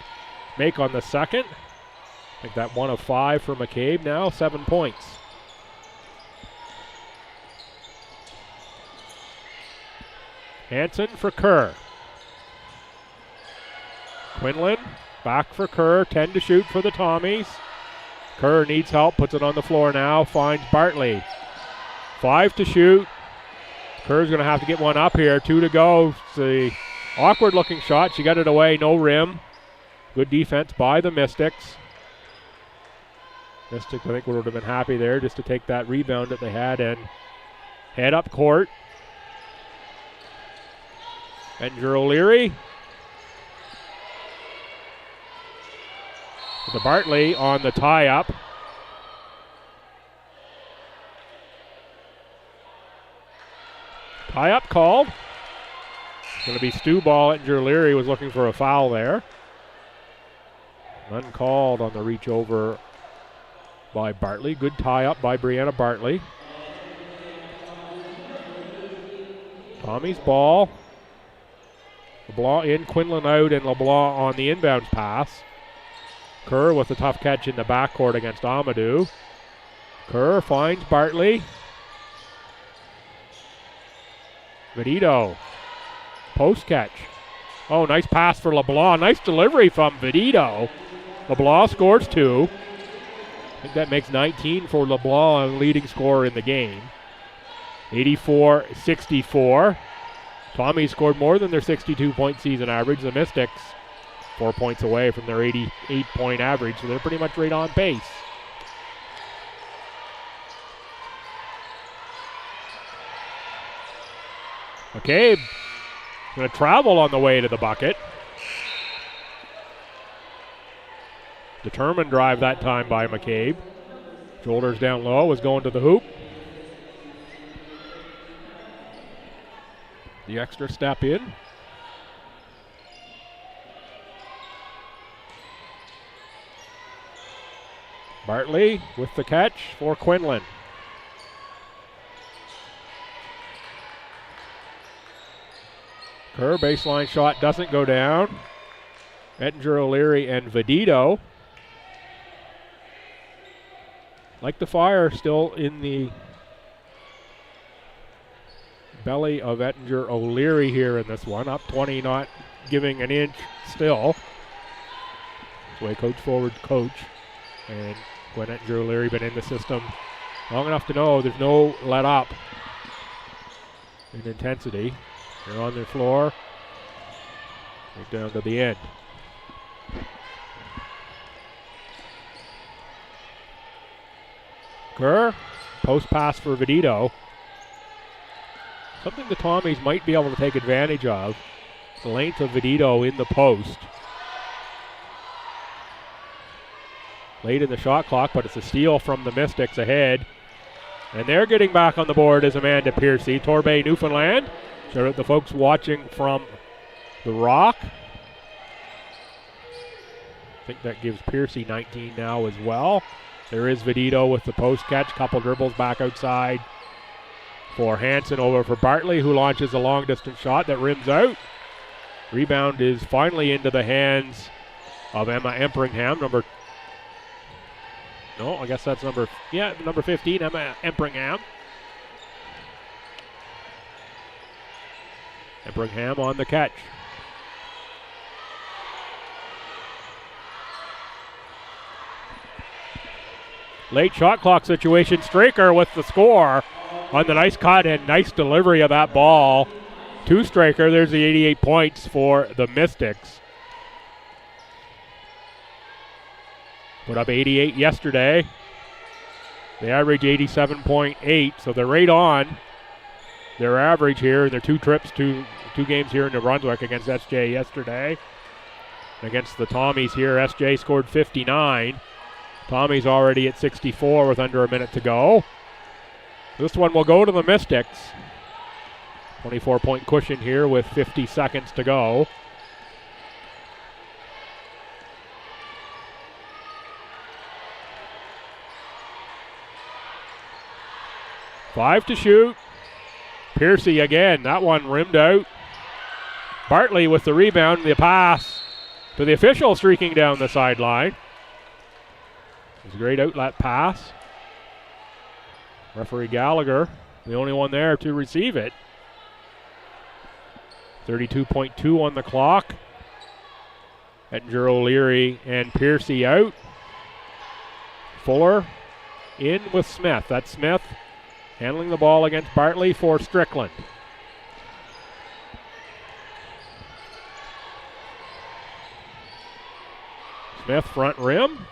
Make on the second. I think that 1 of 5 for McCabe now, 7 points. Hansen for Kerr. Quinlan back for Kerr, 10 to shoot for the Tommies. Kerr needs help, puts it on the floor now, finds Bartley. 5 to shoot. Kerr's going to have to get one up here, 2 to go. It's the awkward looking shot. She got it away, no rim. Good defense by the Mystics. Mystics, I think, would have been happy there just to take that rebound that they had and head up court. Andrew O'Leary. The Bartley on the tie-up. Tie-up called. It's going to be Stu Ball. Andrew O'Leary was looking for a foul there. None called on the reach over by Bartley. Good tie-up by Brianna Bartley. Tommy's ball. LeBlanc in, Quinlan out, and LeBlanc on the inbounds pass. Kerr with a tough catch in the backcourt against Amadou. Kerr finds Bartley. Vidito. Post catch. Oh, nice pass for LeBlanc. Nice delivery from Vidito. LeBlanc scores 2. I think that makes 19 for LeBlanc, leading scorer in the game. 84-64. Tommy scored more than their 62-point season average. The Mystics 4 points away from their 88-point average, so they're pretty much right on pace. McCabe going to travel on the way to the bucket. Determined drive that time by McCabe. Shoulders down low, was going to the hoop. The extra step in. Bartley with the catch for Quinlan. Kerr baseline shot doesn't go down. Ettinger, O'Leary, and Vidito. Like the fire still in the belly of Ettinger O'Leary here in this one. Up 20, not giving an inch still. That's the way coach forward coach. And Gwinnett and Drew Leary been in the system long enough to know there's no let up in intensity. They're on their floor, right down to the end. Kerr, post pass for Vedito. Something the Tommies might be able to take advantage of. The length of Vedito in the post. Late in the shot clock, but it's a steal from the Mystics ahead. And they're getting back on the board is Amanda Piercy, Torbay, Newfoundland. Shout out the folks watching from the Rock. I think that gives Piercy 19 now as well. There is Vedito with the post catch, couple dribbles back outside for Hansen over for Bartley, who launches a long distance shot that rims out. Rebound is finally into the hands of Emma Empringham, number 15, Emma Empringham. Empringham on the catch. Late shot clock situation. Straker with the score on the nice cut and nice delivery of that ball to Straker. There's the 88 points for the Mystics. Put up 88 yesterday. They average 87.8, so they're right on their average here in their two games here in New Brunswick against SJ yesterday. Against the Tommies here, SJ scored 59. Tommies already at 64 with under a minute to go. This one will go to the Mystics. 24-point cushion here with 50 seconds to go. Five to shoot. Piercy again. That one rimmed out. Bartley with the rebound. The pass to the official streaking down the sideline. It was a great outlet pass. Referee Gallagher, the only one there to receive it. 32.2 on the clock. Ettinger, O'Leary, and Piercy out. Fuller in with Smith. That's Smith handling the ball against Bartley for Strickland. Smith front rim.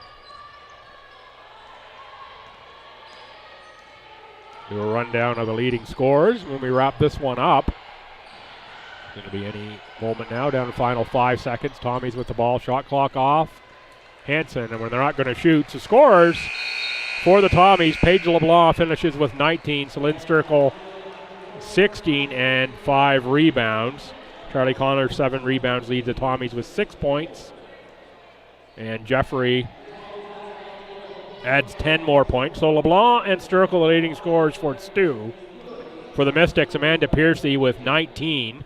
Do a rundown of the leading scores when we wrap this one up. Going to be any moment now, down to the final 5 seconds. Tommies with the ball, shot clock off. Hansen, and when they're not going to shoot, so scorers for the Tommies. Paige LeBlanc finishes with 19. Celine Sturkle 16 and 5 rebounds. Charlie Connor 7 rebounds, leads the Tommies with 6 points. And Jeffrey adds 10 more points. So LeBlanc and Sturkle the leading scorers for STU. For the Mystics, Amanda Piercy with 19.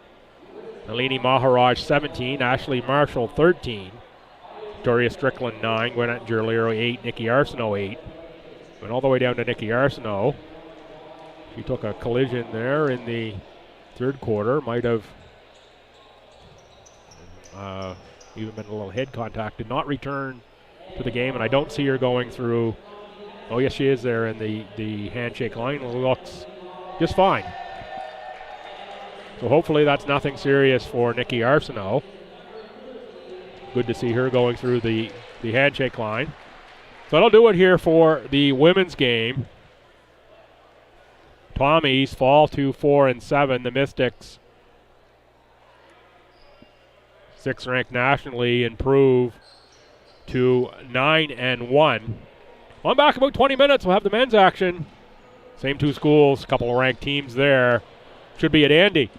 Nalini Maharaj 17. Ashley Marshall 13. Victoria Strickland 9. Gwinnett Gerlero 8. Nikki Arsenault 8. Went all the way down to Nikki Arsenault. She took a collision there in the third quarter. Might have even been a little head contact. Did not return to the game, and I don't see her going through. Oh, yes, she is there in the handshake line. Looks just fine. So hopefully that's nothing serious for Nikki Arsenault. Good to see her going through the handshake line. So that'll do it here for the women's game. Tommies fall to 4-7. The Mystics, 6th ranked nationally, improve to 9-1. On back about 20 minutes, we'll have the men's action. Same two schools, a couple of ranked teams there. Should be at Andy.